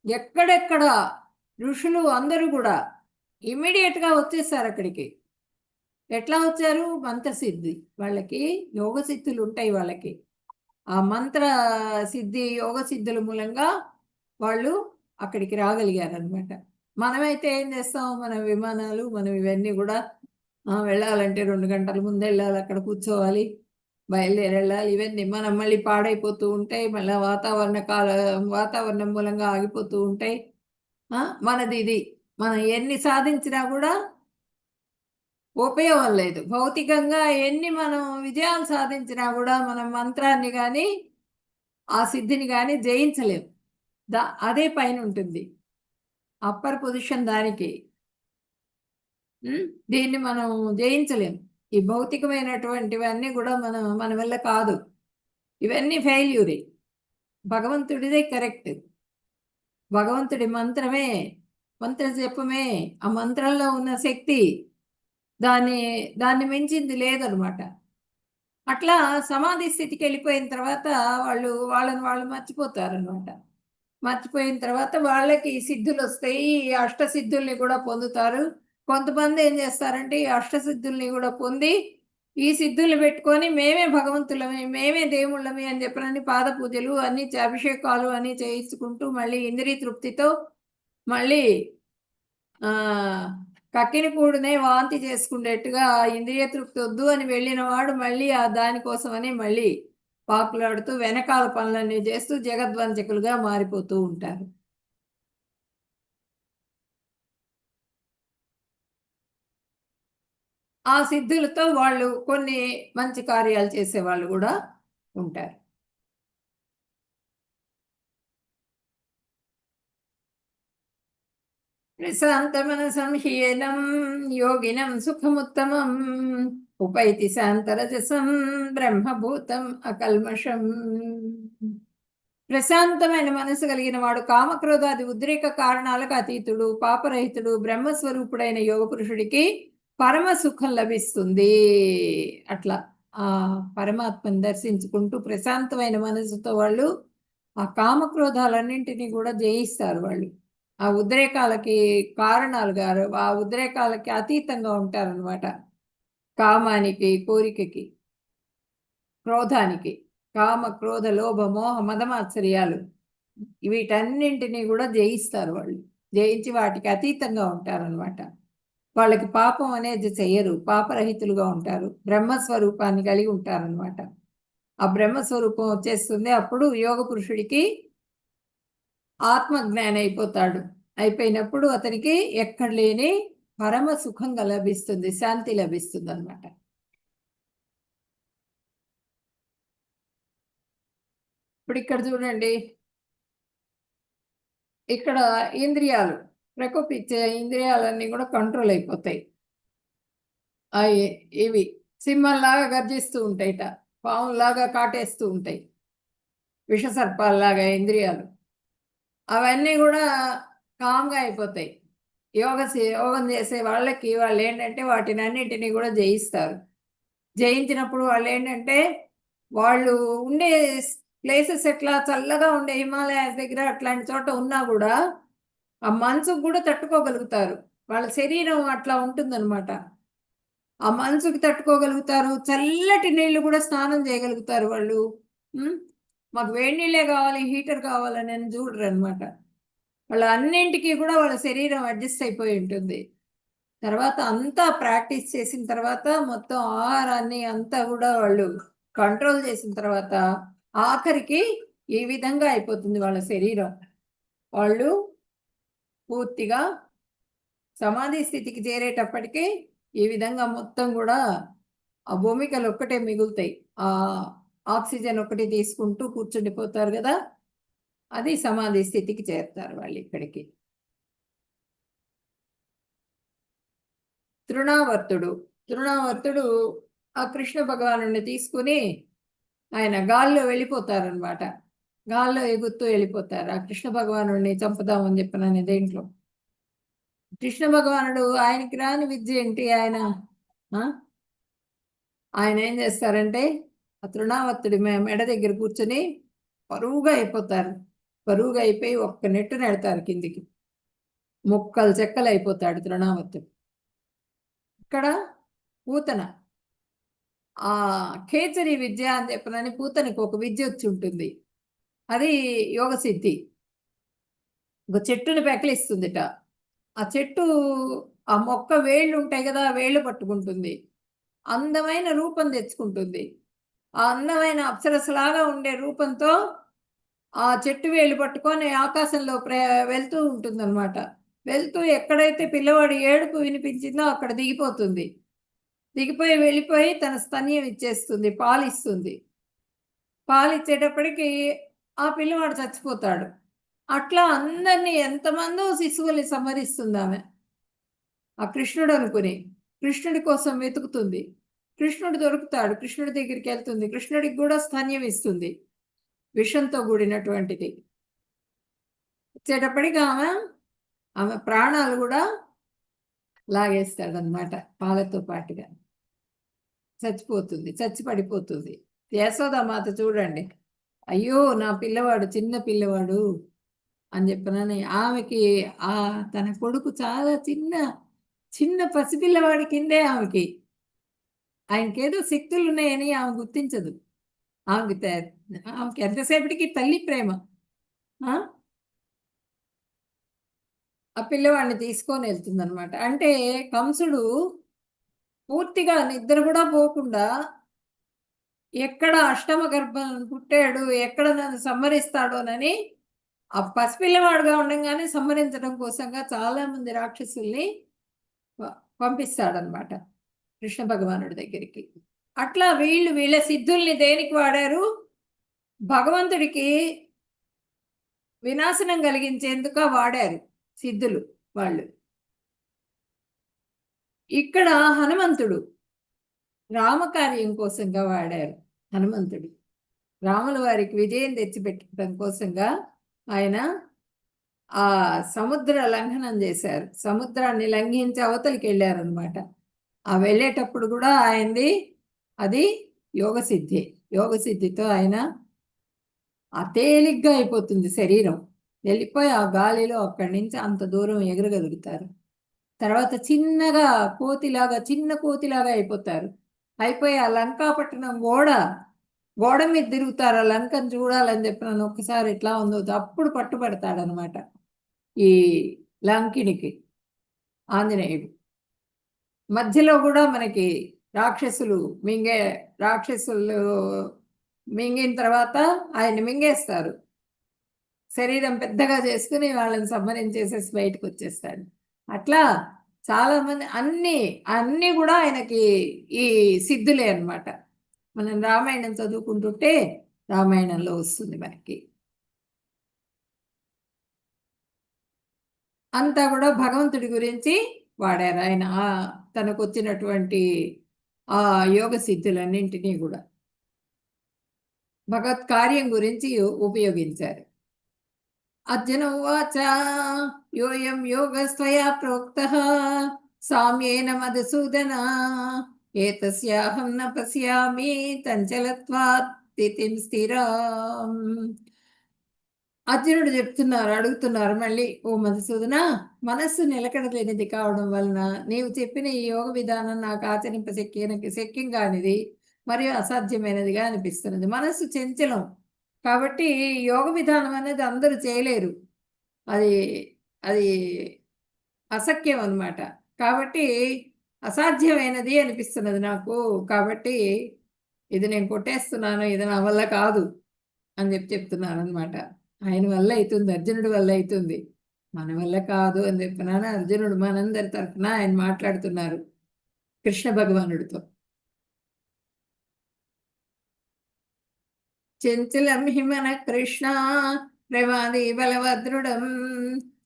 [SPEAKER 2] ఎక్కడెక్కడ ఋషులు అందరూ కూడా ఇమ్మీడియట్గా వచ్చేసారు అక్కడికి. ఎట్లా వచ్చారు? మంత్రసిద్ధి, వాళ్ళకి యోగ సిద్ధులు ఉంటాయి వాళ్ళకి. ఆ మంత్ర సిద్ధి, యోగ సిద్ధుల మూలంగా వాళ్ళు అక్కడికి రాగలిగారు అనమాట. మనమైతే ఏం చేస్తాం? మన విమానాలు మనం ఇవన్నీ కూడా వెళ్ళాలంటే 2 గంటల ముందు వెళ్ళాలి, అక్కడ కూర్చోవాలి, బయలుదేరి వెళ్ళాలి. ఇవన్నీ మనం మళ్ళీ పాడైపోతూ ఉంటాయి, మళ్ళీ వాతావరణం మూలంగా ఆగిపోతూ ఉంటాయి. మనది ఇది మనం ఎన్ని సాధించినా కూడా ఉపయోగం లేదు. భౌతికంగా ఎన్ని మనం విజయాలు సాధించినా కూడా మనం మంత్రాన్ని కానీ ఆ సిద్ధిని కానీ జయించలేం. అదే పైన ఉంటుంది, అప్పర్ పొజిషన్ దానికి. దీన్ని మనం జయించలేం. ఈ భౌతికమైనటువంటివన్నీ కూడా మన వల్ల కాదు. ఇవన్నీ ఫెయిల్యూరే. భగవంతుడిదే కరెక్ట్. భగవంతుడి మంత్రమే, మంత్ర జపమే, ఆ మంత్రంలో ఉన్న శక్తి దాన్ని మించింది లేదనమాట. అట్లా సమాధి స్థితికి వెళ్ళిపోయిన తర్వాత వాళ్ళని వాళ్ళు మర్చిపోతారనమాట. మర్చిపోయిన తర్వాత వాళ్ళకి ఈ సిద్ధులు వస్తాయి. ఈ అష్టసిద్ధుల్ని కూడా పొందుతారు. కొంతమంది ఏం చేస్తారంటే ఈ అష్టసిద్ధుల్ని కూడా పొంది ఈ సిద్ధుల్ని పెట్టుకొని మేమే భగవంతులమే, మేమే దేవుళ్ళమే అని చెప్పనని పాద పూజలు అన్ని అభిషేకాలు అన్నీ చేయించుకుంటూ మళ్ళీ ఇంద్రియ తృప్తితో మళ్ళీ కక్కిన కూడునే వాంతి చేసుకునేట్టుగా ఇంద్రియ తృప్తి వద్దు అని వెళ్ళిన వాడు మళ్ళీ దానికోసమని మళ్ళీ పాకులాడుతూ వెనకాల పనులన్నీ చేస్తూ జగద్వంచకులుగా మారిపోతూ ఉంటారు. ఆ సిద్ధులతో వాళ్ళు కొన్ని మంచి కార్యాలు చేసేవాళ్ళు కూడా ఉంటారు. ప్రశాంతమనసం హీనం యోగినం సుఖముత్తమం ఉపైతి శాంతరజసం బ్రహ్మభూతం అకల్మషం. ప్రశాంతమైన మనసు కలిగిన వాడు కామక్రోధాది ఉద్రేక కారణాలకు అతీతుడు, పాపరహితుడు, బ్రహ్మస్వరూపుడైన యోగ పురుషుడికి పరమ సుఖం లభిస్తుంది. అట్లా ఆ పరమాత్మని దర్శించుకుంటూ ప్రశాంతమైన మనసుతో వాళ్ళు ఆ కామక్రోధాలన్నింటినీ కూడా జయిస్తారు. వాళ్ళు ఆ ఉద్రేకాలకి కారణాలు గారు, ఆ ఉద్రేకాలకి అతీతంగా ఉంటారనమాట. కామానికి, కోరికకి, క్రోధానికి, కామ క్రోధ లోభ మోహ మదమాత్సర్యాలు వీటన్నింటినీ కూడా జయిస్తారు వాళ్ళు. జయించి వాటికి అతీతంగా ఉంటారనమాట. వాళ్ళకి పాపం అనేది చెయ్యరు, పాపరహితులుగా ఉంటారు, బ్రహ్మస్వరూపాన్ని కలిగి ఉంటారనమాట. ఆ బ్రహ్మస్వరూపం వచ్చేస్తుంది. అప్పుడు యోగ పురుషుడికి ఆత్మజ్ఞానం అయిపోయినప్పుడు అతనికి ఎక్కడ లేని పరమ సుఖంగా లభిస్తుంది, శాంతి లభిస్తుంది అనమాట. ఇప్పుడు ఇక్కడ చూడండి, ఇక్కడ ఇంద్రియాలు ప్రకోపించే ఇంద్రియాలన్నీ కూడా కంట్రోల్ అయిపోతాయి. ఇవి సింహంలాగా గర్జిస్తూ ఉంటాయిట, పాములాగా కాటేస్తూ ఉంటాయి, విషసర్పాల్లాగా ఇంద్రియాలు. అవన్నీ కూడా కామ్గా అయిపోతాయి. యోగం చేసే వాళ్ళకి వాళ్ళు ఏంటంటే వాటిని అన్నింటినీ కూడా జయిస్తారు. జయించినప్పుడు వాళ్ళు ఏంటంటే వాళ్ళు ఉండే ప్లేసెస్ ఎట్లా చల్లగా ఉండే హిమాలయాస్ దగ్గర అట్లాంటి చోట ఉన్నా కూడా ఆ మనసుకు కూడా తట్టుకోగలుగుతారు. వాళ్ళ శరీరం అట్లా ఉంటుందన్నమాట. ఆ మనసుకు తట్టుకోగలుగుతారు. చల్లటి నీళ్లు కూడా స్నానం చేయగలుగుతారు వాళ్ళు. మాకు వేడి నీళ్ళే కావాలి, హీటర్ కావాలని చూడరు అనమాట. వాళ్ళ అన్నింటికి కూడా వాళ్ళ శరీరం అడ్జస్ట్ అయిపోయి ఉంటుంది. తర్వాత అంతా ప్రాక్టీస్ చేసిన తర్వాత మొత్తం ఆహారాన్ని అంతా కూడా వాళ్ళు కంట్రోల్ చేసిన తర్వాత ఆఖరికి ఈ విధంగా అయిపోతుంది వాళ్ళ శరీరం. వాళ్ళు పూర్తిగా సమాధి స్థితికి చేరేటప్పటికి ఈ విధంగా మొత్తం కూడా ఆ భూమికలు ఒక్కటే మిగులుతాయి. ఆ ఆక్సిజన్ ఒకటి తీసుకుంటూ కూర్చుండిపోతారు కదా, అది సమాధి స్థితికి చేరుతారు వాళ్ళు ఇక్కడికి. తృణావర్తుడు ఆ కృష్ణ భగవాను తీసుకుని ఆయన గాల్లో వెళ్ళిపోతారనమాట. గాల్లో ఎగురుతూ వెళ్ళిపోతారు. ఆ కృష్ణ భగవాను చంపుదామని చెప్పిన దేంట్లో. కృష్ణ భగవానుడు ఆయనకి రాని విద్య ఏంటి, ఆయన ఏం చేస్తారంటే ఆ తృణావర్తుడి మెడ దగ్గర కూర్చొని పరువుగా అయిపోతారు. పరువుగా అయిపోయి ఒక్క నెట్టు నెడతారు కిందికి. ముక్కలు చెక్కలు అయిపోతాడు తృణావర్తుడు. ఇక్కడ పూతన ఆ ఖేచరి విద్య అని చెప్పనని పూతనకి ఒక విద్య వచ్చి ఉంటుంది. అది యోగ సిద్ధి. ఒక చెట్టుని పెకలిస్తుందిట. ఆ చెట్టు ఆ మొక్క వేళ్ళు ఉంటాయి కదా, వేళ్ళు పట్టుకుంటుంది. అందమైన రూపం తెచ్చుకుంటుంది. ఆ అందమైన అప్సరసలాగా ఉండే రూపంతో ఆ చెట్టు వేళ్ళు పట్టుకొని ఆకాశంలో వెళ్తూ ఉంటుందన్నమాట. వెళ్తూ ఎక్కడైతే పిల్లవాడి ఏడుపు వినిపించిందో అక్కడ దిగిపోతుంది. దిగిపోయి వెళ్ళిపోయి తన స్తన్యం ఇచ్చేస్తుంది, పాలిస్తుంది. పాలిచ్చేటప్పటికి ఆ పిల్లవాడు చచ్చిపోతాడు. అట్లా అందరినీ ఎంతమందో శిశువుల్ని సంహరిస్తుంది ఆమె. ఆ కృష్ణుడు అనుకుని కృష్ణుడి కోసం వెతుకుతుంది. కృష్ణుడు దొరుకుతాడు, కృష్ణుడి దగ్గరికి వెళ్తుంది. కృష్ణుడికి కూడా స్తన్యం ఇస్తుంది, విషంతో కూడినటువంటిది. ఇచ్చేటప్పటికి ఆమె ప్రాణాలు కూడా లాగేస్తాడనమాట. పాలతో పాటుగా చచ్చిపోతుంది, చచ్చి పడిపోతుంది. యశోదామాత చూడండి, అయ్యో నా పిల్లవాడు, చిన్న పిల్లవాడు అని చెప్పనని ఆమెకి తన కొడుకు చాలా చిన్న పసిపిల్లవాడి కిందే ఆమెకి. ఆయనకేదో శక్తులు ఉన్నాయని ఆమె గుర్తించదు. ఆమెకి ఎంతసేపటికి తల్లి ప్రేమ. ఆ పిల్లవాడిని తీసుకొని వెళ్తుందనమాట. అంటే కంసుడు పూర్తిగా నిద్ర కూడా పోకుండా ఎక్కడ అష్టమ గర్భం పుట్టాడు, ఎక్కడ నన్ను సంహరిస్తాడోనని ఆ పసిపిల్లవాడుగా ఉండగానే సంహరించడం కోసంగా చాలా మంది రాక్షసుల్ని పంపిస్తాడనమాట కృష్ణ భగవానుడి దగ్గరికి. అట్లా వీళ్ళ సిద్ధుల్ని దేనికి వాడారు? భగవంతుడికి వినాశనం కలిగించేందుక వాడారు సిద్ధులు వాళ్ళు. ఇక్కడ హనుమంతుడు రామకార్యం కోసంగా వాడారు. హనుమంతుడు రాముల వారికి విజయం తెచ్చిపెట్టడం కోసంగా ఆయన ఆ సముద్ర లంఘనం చేశారు. సముద్రాన్ని లంఘించి అవతలికి వెళ్ళారనమాట. ఆ వెళ్ళేటప్పుడు కూడా ఆయనది అది యోగసిద్ధి. యోగసిద్ధితో ఆయన తేలిగ్గా అయిపోతుంది శరీరం. వెళ్ళిపోయి ఆ గాలిలో అక్కడి నుంచి అంత దూరం ఎగరగలుగుతారు. తర్వాత చిన్న కోతిలాగా అయిపోతారు. అయిపోయి ఆ లంకాపట్టణం గోడ మీద తిరుగుతారు. ఆ లంకను చూడాలని చెప్పినాను. ఒక్కసారి ఎట్లా ఉందో అప్పుడు పట్టుబడతాడనమాట ఈ లంకినికి ఆంజనేయుడు. మధ్యలో కూడా మనకి రాక్షసులు మింగిన తర్వాత ఆయన్ని మింగేస్తారు. శరీరం పెద్దగా చేసుకుని వాళ్ళని సంహరించేసేసి బయటకు వచ్చేస్తాడు. అట్లా చాలా మంది అన్నీ కూడా ఆయనకి ఈ సిద్ధులే అనమాట. మనం రామాయణం చదువుకుంటుంటే రామాయణంలో వస్తుంది మనకి. అంతా కూడా భగవంతుడి గురించి వాడారు ఆయన. తనకు వచ్చినటువంటి ఆ యోగ సిద్ధులన్నింటినీ కూడా భగవత్ కార్యం గురించి ఉపయోగించారు. అర్జున ఉవాచ యోయం యోగస్త్వయా ప్రోక్తః సామ్యేన మధుసూదన ఏతస్యాహం న పశ్యామి చంచలత్వాత్ స్థితిం స్థిరాం. అర్జునుడు అడుగుతున్నారు మళ్ళీ, ఓ మధుసూదన, మనస్సు నిలకడ లేనిది కావడం వలన నీవు చెప్పిన ఈ యోగ విధానం నాకు ఆచరింప శక్యం కానిది మరియు అసాధ్యమైనదిగా అనిపిస్తున్నది. మనస్సు చంచలం కాబట్టి యోగ విధానం అనేది అందరూ చేయలేరు. అది అది అసఖ్యం అన్నమాట. కాబట్టి అసాధ్యమైనది అనిపిస్తున్నది నాకు. కాబట్టి ఇది నేను కొట్టేస్తున్నాను, ఇది నా వల్ల కాదు అని చెప్తున్నాను అనమాట. ఆయన వల్ల అవుతుంది, అర్జునుడి వల్ల అవుతుంది, మన వల్ల కాదు అని చెప్తున్నాను. అర్జునుడు మనందరి తరఫున ఆయన మాట్లాడుతున్నారు కృష్ణ భగవానుడితో. చంచలం హిమన కృష్ణ ప్రమాది బలవదృఢం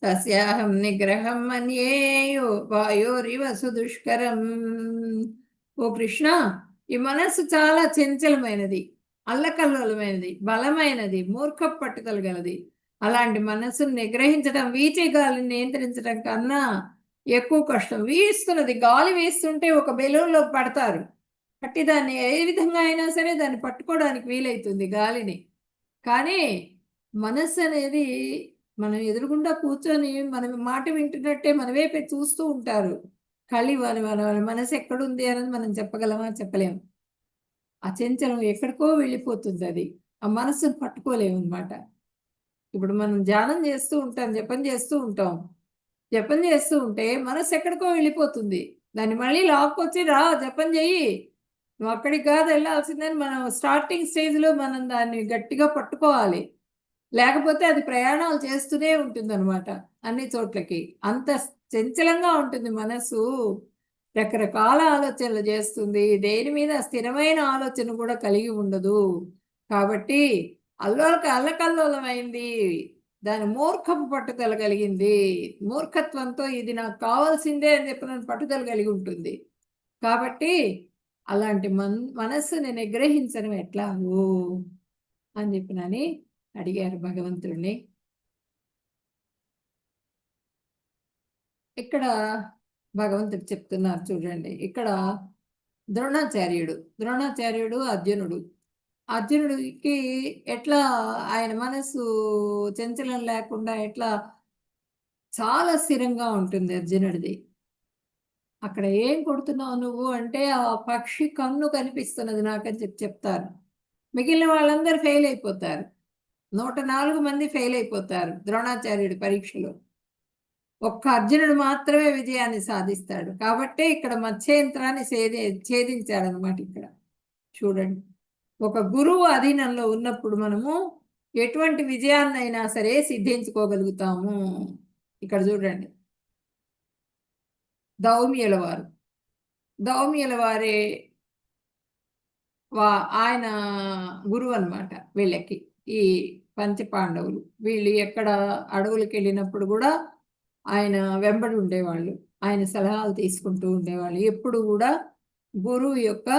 [SPEAKER 2] తస్యాహం నిగ్రహం మన్యేయో వాయోరివ సుదుష్కరం. ఓ కృష్ణ, ఈ మనస్సు చాలా చంచలమైనది, అల్లకల్లోలమైనది, బలమైనది, మూర్ఖ పట్టుదల గలది. అలాంటి మనస్సును నిగ్రహించడం వీచే గాలిని నియంత్రించడం కన్నా ఎక్కువ కష్టం. వీస్తున్నది, గాలి వీస్తుంటే ఒక బెలూన్లో పడతారు, పట్టి దాన్ని ఏ విధంగా అయినా సరే దాన్ని పట్టుకోవడానికి వీలైతుంది గాలిని. కానీ మనస్సు అనేది మనం ఎదురుగుండా కూర్చొని మనం మాట వింటున్నట్టే మన వైపే చూస్తూ ఉంటారు. మన మనసు ఎక్కడుంది అనేది మనం చెప్పగలమా? చెప్పలేము. అచంచలం ఎక్కడికో వెళ్ళిపోతుంది అది. ఆ మనస్సును పట్టుకోలేము అనమాట. ఇప్పుడు మనం ధ్యానం చేస్తూ ఉంటాం, జపం చేస్తూ ఉంటాం. జపం చేస్తూ ఉంటే మనస్సు ఎక్కడికో వెళ్ళిపోతుంది. దాన్ని మళ్ళీ లాక్కొచ్చి రా జపం చెయ్యి, నువ్వు అక్కడికి కాదు వెళ్ళాల్సిందని మనం స్టార్టింగ్ స్టేజ్లో మనం దాన్ని గట్టిగా పట్టుకోవాలి. లేకపోతే అది ప్రయాణాలు చేస్తూనే ఉంటుంది అనమాట అన్ని చోట్లకి. అంత చంచలంగా ఉంటుంది మనసు. రకరకాల ఆలోచనలు చేస్తుంది, దేని మీద స్థిరమైన ఆలోచన కూడా కలిగి ఉండదు. కాబట్టి అల్లకల్లోలమైంది, దాని మూర్ఖపు పట్టుదల కలిగింది. మూర్ఖత్వంతో ఇది నాకు కావాల్సిందే అని చెప్పిన పట్టుదల కలిగి ఉంటుంది. కాబట్టి అలాంటి మనస్సుని నిగ్రహించడం ఎట్లాగూ అని చెప్పినని అడిగారు భగవంతుడిని. ఇక్కడ భగవంతుడు చెప్తున్నారు చూడండి. ఇక్కడ ద్రోణాచార్యుడు అర్జునుడికి ఎట్లా ఆయన మనసు చంచలం లేకుండా ఎట్లా చాలా స్థిరంగా ఉంటుంది అర్జునుడిది. అక్కడ ఏం కొడుతున్నావు నువ్వు అంటే ఆ పక్షి కన్ను కనిపిస్తున్నది నాకని చెప్తారు. మిగిలిన వాళ్ళందరూ ఫెయిల్ అయిపోతారు. 104 మంది ఫెయిల్ అయిపోతారు ద్రోణాచార్యుడి పరీక్షలో. ఒక్క అర్జునుడు మాత్రమే విజయాన్ని సాధిస్తాడు. కాబట్టే ఇక్కడ మత్స్యంత్రాన్ని ఛేదించాడనమాట. ఇక్కడ చూడండి, ఒక గురువు అధీనంలో ఉన్నప్పుడు మనము ఎటువంటి విజయాన్నైనా సరే సిద్ధించుకోగలుగుతాము. ఇక్కడ చూడండి, దౌమ్యుల వారే ఆయన గురువు అనమాట వీళ్ళకి. ఈ పంచపాండవులు వీళ్ళు ఎక్కడ అడవులకు వెళ్ళినప్పుడు కూడా ఆయన వెంబడి ఉండేవాళ్ళు, ఆయన సలహాలు తీసుకుంటూ ఉండేవాళ్ళు. ఎప్పుడు కూడా గురువు యొక్క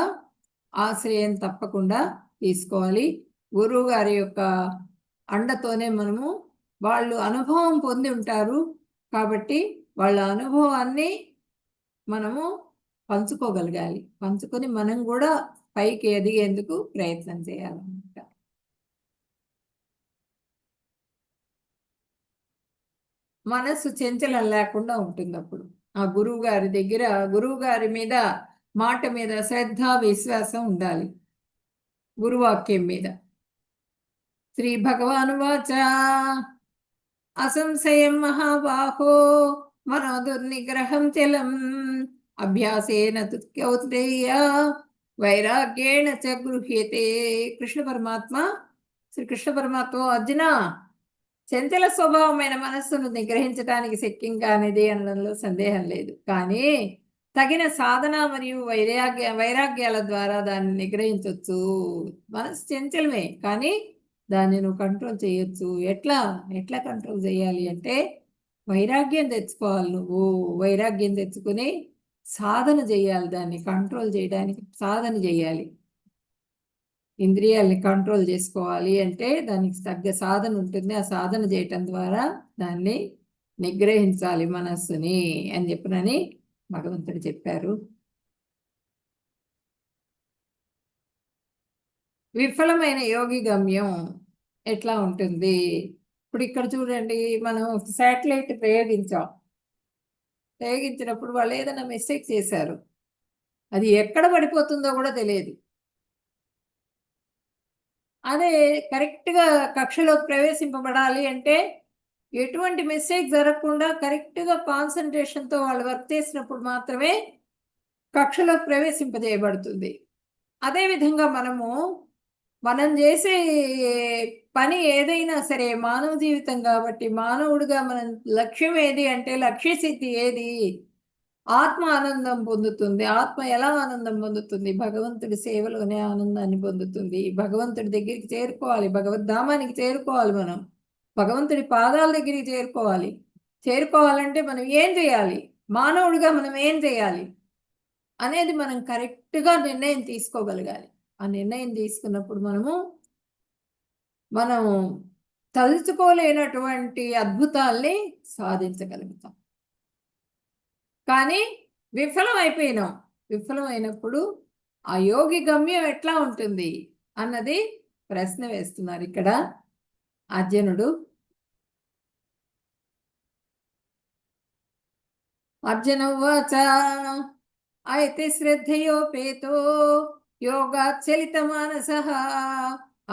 [SPEAKER 2] ఆశ్రయం తప్పకుండా తీసుకోవాలి. గురువు గారి యొక్క అండతోనే మనము, వాళ్ళు అనుభవం పొంది ఉంటారు కాబట్టి వాళ్ళ అనుభవాన్ని మనము పంచుకోగలగాలి. పంచుకొని మనం కూడా పైకి ఎదిగేందుకు ప్రయత్నం చేయాలన్నమాట. మనస్సు చంచలం లేకుండా ఉంటుంది అప్పుడు. ఆ గురువు గారి మీద మాట మీద శ్రద్ధ విశ్వాసం ఉండాలి, గురువాక్యం మీద. శ్రీ భగవాను వాచ అసంశయం మహాబాహో మనోదుర్నిగ్రహం చలం అభ్యాసేన తుత్యౌత్రేయ వైరాగ్యేణ చ గృహ్యతే. శ్రీకృష్ణ పరమాత్మ అర్జున, చంచల స్వభావమైన మనస్సును నిగ్రహించడానికి శక్యం కానిది అనడంలో సందేహం లేదు. కానీ తగిన సాధన మరియు వైరాగ్యాల ద్వారా దాన్ని నిగ్రహించవచ్చు. మనసు చంచలమే కానీ దాన్ని నువ్వు కంట్రోల్ చేయొచ్చు. ఎట్లా కంట్రోల్ చేయాలి అంటే వైరాగ్యం తెచ్చుకోవాలి. నువ్వు వైరాగ్యం తెచ్చుకుని సాధన చేయాలి, దాన్ని కంట్రోల్ చేయడానికి సాధన చేయాలి. ఇంద్రియాల్ని కంట్రోల్ చేసుకోవాలి అంటే దానికి తగ్గ సాధన ఉంటుంది. ఆ సాధన చేయటం ద్వారా దాన్ని నిగ్రహించాలి మనస్సుని అని చెప్పినని భగవంతుడు చెప్పారు. విఫలమైన యోగి గమ్యం ఎట్లా ఉంటుంది ఇప్పుడు ఇక్కడ చూడండి, మనం శాటిలైట్ ప్రయోగించినప్పుడు వాళ్ళు ఏదైనా మిస్టేక్ చేశారు, అది ఎక్కడ పడిపోతుందో కూడా తెలియదు. అదే కరెక్ట్గా కక్షలోకి ప్రవేశింపబడాలి అంటే ఎటువంటి మిస్టేక్ జరగకుండా కరెక్ట్గా కాన్సన్ట్రేషన్తో వాళ్ళు వర్క్ చేసినప్పుడు మాత్రమే కక్షలోకి ప్రవేశింపజేయబడుతుంది. అదేవిధంగా మనం చేసే పని ఏదైనా సరే మానవ జీవితం కాబట్టి, మానవుడిగా మనం లక్ష్యం ఏది అంటే లక్ష్య సిద్ధి ఏది? ఆత్మ ఆనందం పొందుతుంది. ఆత్మ ఎలా ఆనందం పొందుతుంది? భగవంతుడి సేవలోనే ఆనందాన్ని పొందుతుంది. భగవంతుడి దగ్గరికి చేరుకోవాలి, భగవద్ధామానికి చేరుకోవాలి. మనం భగవంతుడి పాదాల దగ్గరికి చేరుకోవాలి. చేరుకోవాలంటే మనం ఏం చేయాలి, మానవుడిగా మనం ఏం చేయాలి అనేది మనం కరెక్ట్గా నిర్ణయం తీసుకోగలగాలి. ఆ నిర్ణయం తీసుకున్నప్పుడు మనం తలుచుకోలేనటువంటి అద్భుతాల్ని సాధించగలుగుతాం. కానీ విఫలమైనప్పుడు ఆ యోగి గమ్యం ఎట్లా ఉంటుంది అన్నది ప్రశ్న వేస్తున్నారు ఇక్కడ అర్జునుడు. అర్జునోవాచ అయితే శ్రద్ధయోపేతో యోగాచలిత మానసః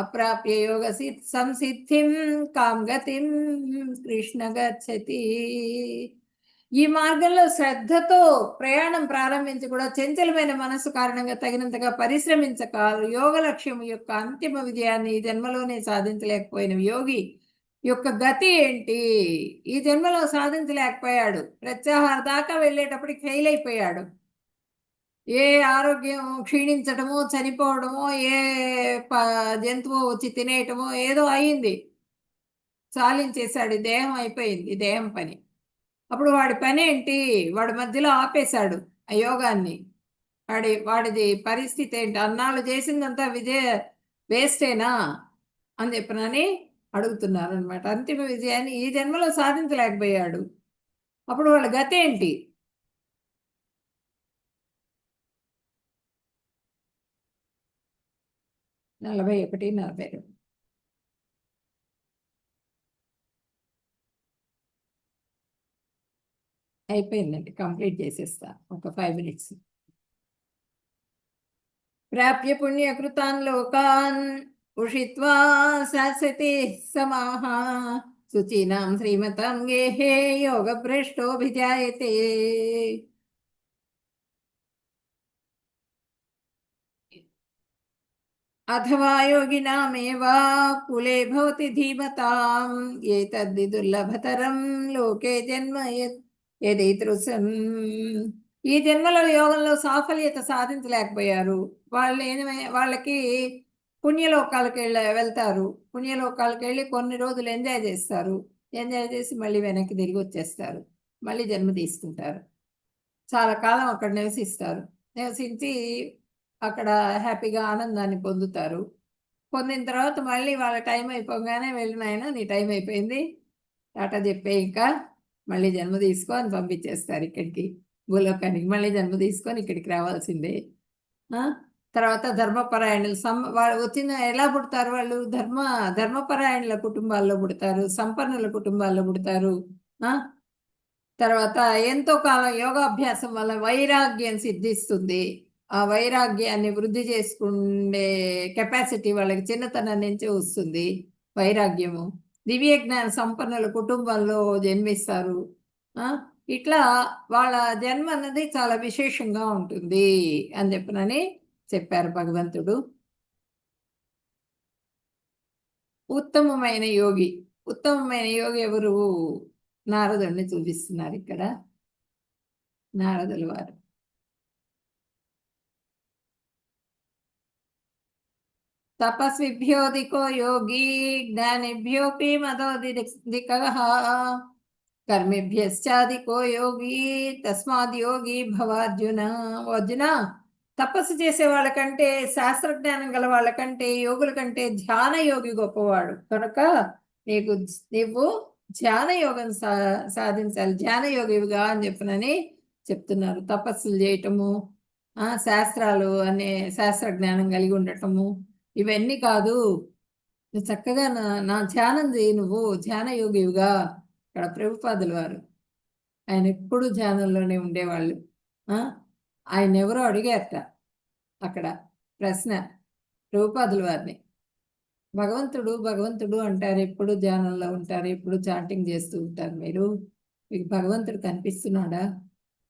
[SPEAKER 2] అప్రాప్య యోగ సంసిద్ధిం కాం గతిం కృష్ణ గచ్చతి. ఈ మార్గంలో శ్రద్ధతో ప్రయాణం ప్రారంభించి కూడా చంచలమైన మనస్సు కారణంగా తగినంతగా పరిశ్రమించక యోగ లక్ష్యం యొక్క అంతిమ విజయాన్ని ఈ జన్మలోనే సాధించలేకపోయిన యోగి యొక్క గతి ఏంటి? ఈ జన్మలో సాధించలేకపోయాడు, ప్రత్యాహార దాకా వెళ్ళేటప్పటికి ఫెయిల్ అయిపోయాడు. ఏ ఆరోగ్యం క్షీణించటమో, చనిపోవడమో, ఏ జంతువు వచ్చి తినేయటమో ఏదో అయింది, చాలించేశాడు, దేహం అయిపోయింది, దేహం పని. అప్పుడు వాడి పని ఏంటి? వాడు మధ్యలో ఆపేశాడు ఆ యోగాన్ని. వాడిది పరిస్థితి ఏంటి? అన్నాళ్ళు చేసిందంతా వేస్టేనా అని చెప్పనని అడుగుతున్నారు అనమాట. అంతిమ విజయాన్ని ఈ జన్మలో సాధించలేకపోయాడు. అప్పుడు వాళ్ళ గతి ఏంటి? నలభై 42 అయిపోయిందండి, కంప్లీట్ చేసేస్తా ఒక 5 minutes. ప్రాప్య పుణ్యకృతాన్ లోకాన్ ఉషిత్వా శాశ్వతే సమాః శుచీనాం శ్రీమతాం గేహే యోగ భ్రష్టోభిజాయతే. అథవా యోగినామేవా కులే భవతి ధీమతాం ఏతద్ది దుర్లభతరం లోకే జన్మ యదైతృసం. ఈ జన్మలో యోగంలో సాఫల్యత సాధించలేకపోయారు. వాళ్ళకి పుణ్యలోకాలకు వెళ్తారు. పుణ్యలోకాలకు వెళ్ళి కొన్ని రోజులు ఎంజాయ్ చేస్తారు. ఎంజాయ్ చేసి మళ్ళీ వెనక్కి తిరిగి వచ్చేస్తారు, మళ్ళీ జన్మ తీసుకుంటారు. చాలా కాలం అక్కడ నివసిస్తారు. నివసించి అక్కడ హ్యాపీగా ఆనందాన్ని పొందుతారు. పొందిన తర్వాత మళ్ళీ వాళ్ళ టైం అయిపోగానే వెళ్ళినాయన నీ టైం అయిపోయింది, టాటా చెప్పే, ఇంకా మళ్ళీ జన్మ తీసుకో అని పంపించేస్తారు ఇక్కడికి, భూలోకానికి. మళ్ళీ జన్మ తీసుకొని ఇక్కడికి రావాల్సిందే. తర్వాత ధర్మపరాయణులు వాళ్ళు వచ్చిన ఎలా పుడతారు? వాళ్ళు ధర్మపరాయణుల కుటుంబాల్లో పుడతారు, సంపన్నుల కుటుంబాల్లో పుడతారు. తర్వాత ఎంతో కాలం యోగాభ్యాసం వల్ల వైరాగ్యం సిద్ధిస్తుంది. ఆ వైరాగ్యాన్ని వృద్ధి చేసుకునే కెపాసిటీ వాళ్ళకి చిన్నతనం నుంచే వస్తుంది, వైరాగ్యము. దివ్య జ్ఞాన సంపన్నుల కుటుంబంలో జన్మిస్తారు. ఇట్లా వాళ్ళ జన్మ అన్నది చాలా విశేషంగా ఉంటుంది అని చెప్పారు భగవంతుడు. ఉత్తమమైన యోగి ఎవరు? నారదుడిని చూపిస్తున్నారు ఇక్కడ, నారదుల వారు. తపస్విభ్యోధికో యోగి జ్ఞానిభ్యోపి మదోధికః కర్మిభ్యశ్చాధికో యోగి తస్మాద్ యోగి భవార్జున. అర్జున, తపస్సు చేసే వాళ్ళకంటే, శాస్త్రజ్ఞానం గల వాళ్ళకంటే, యోగుల కంటే ధ్యాన యోగి గొప్పవాడు కనుక నీవు ధ్యాన యోగం సాధించాలి, ధ్యాన యోగివిగా అని చెప్తున్నారు. తపస్సులు చేయటము, శాస్త్రాలు అనే శాస్త్ర జ్ఞానం కలిగి ఉండటము ఇవన్నీ కాదు, నువ్వు చక్కగా నా ధ్యానం చేయి, నువ్వు ధ్యాన యోగివిగా. ఇక్కడ ప్రభుపాదుల వారు ఆయన ఎప్పుడు ధ్యానంలోనే ఉండేవాళ్ళు. ఆయన ఎవరో అడిగారట అక్కడ ప్రశ్న ప్రభుపాదుల వారిని, భగవంతుడు భగవంతుడు అంటారు, ఎప్పుడు ధ్యానంలో ఉంటారు, ఎప్పుడు చాటింగ్ చేస్తూ ఉంటారు, మీకు భగవంతుడు కనిపిస్తున్నాడా,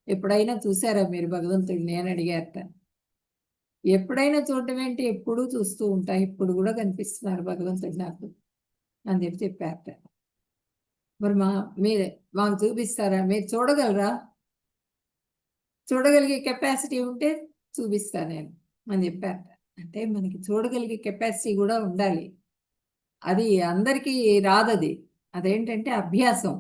[SPEAKER 2] ఎప్పుడైనా చూసారా మీరు భగవంతుడిని అని అడిగారట. ఎప్పుడైనా చూడటం ఏంటి, ఎప్పుడూ చూస్తూ ఉంటా, ఇప్పుడు కూడా కనిపిస్తున్నారు భగవంతుడు నాకు అని చెప్పారట. మరి మాకు చూపిస్తారా, మీరు చూడగలరా, చూడగలిగే కెపాసిటీ ఉంటే చూపిస్తా నేను అని చెప్పారట. అంటే మనకి చూడగలిగే కెపాసిటీ కూడా ఉండాలి. అది అందరికీ రాదది. అదేంటంటే అభ్యాసం.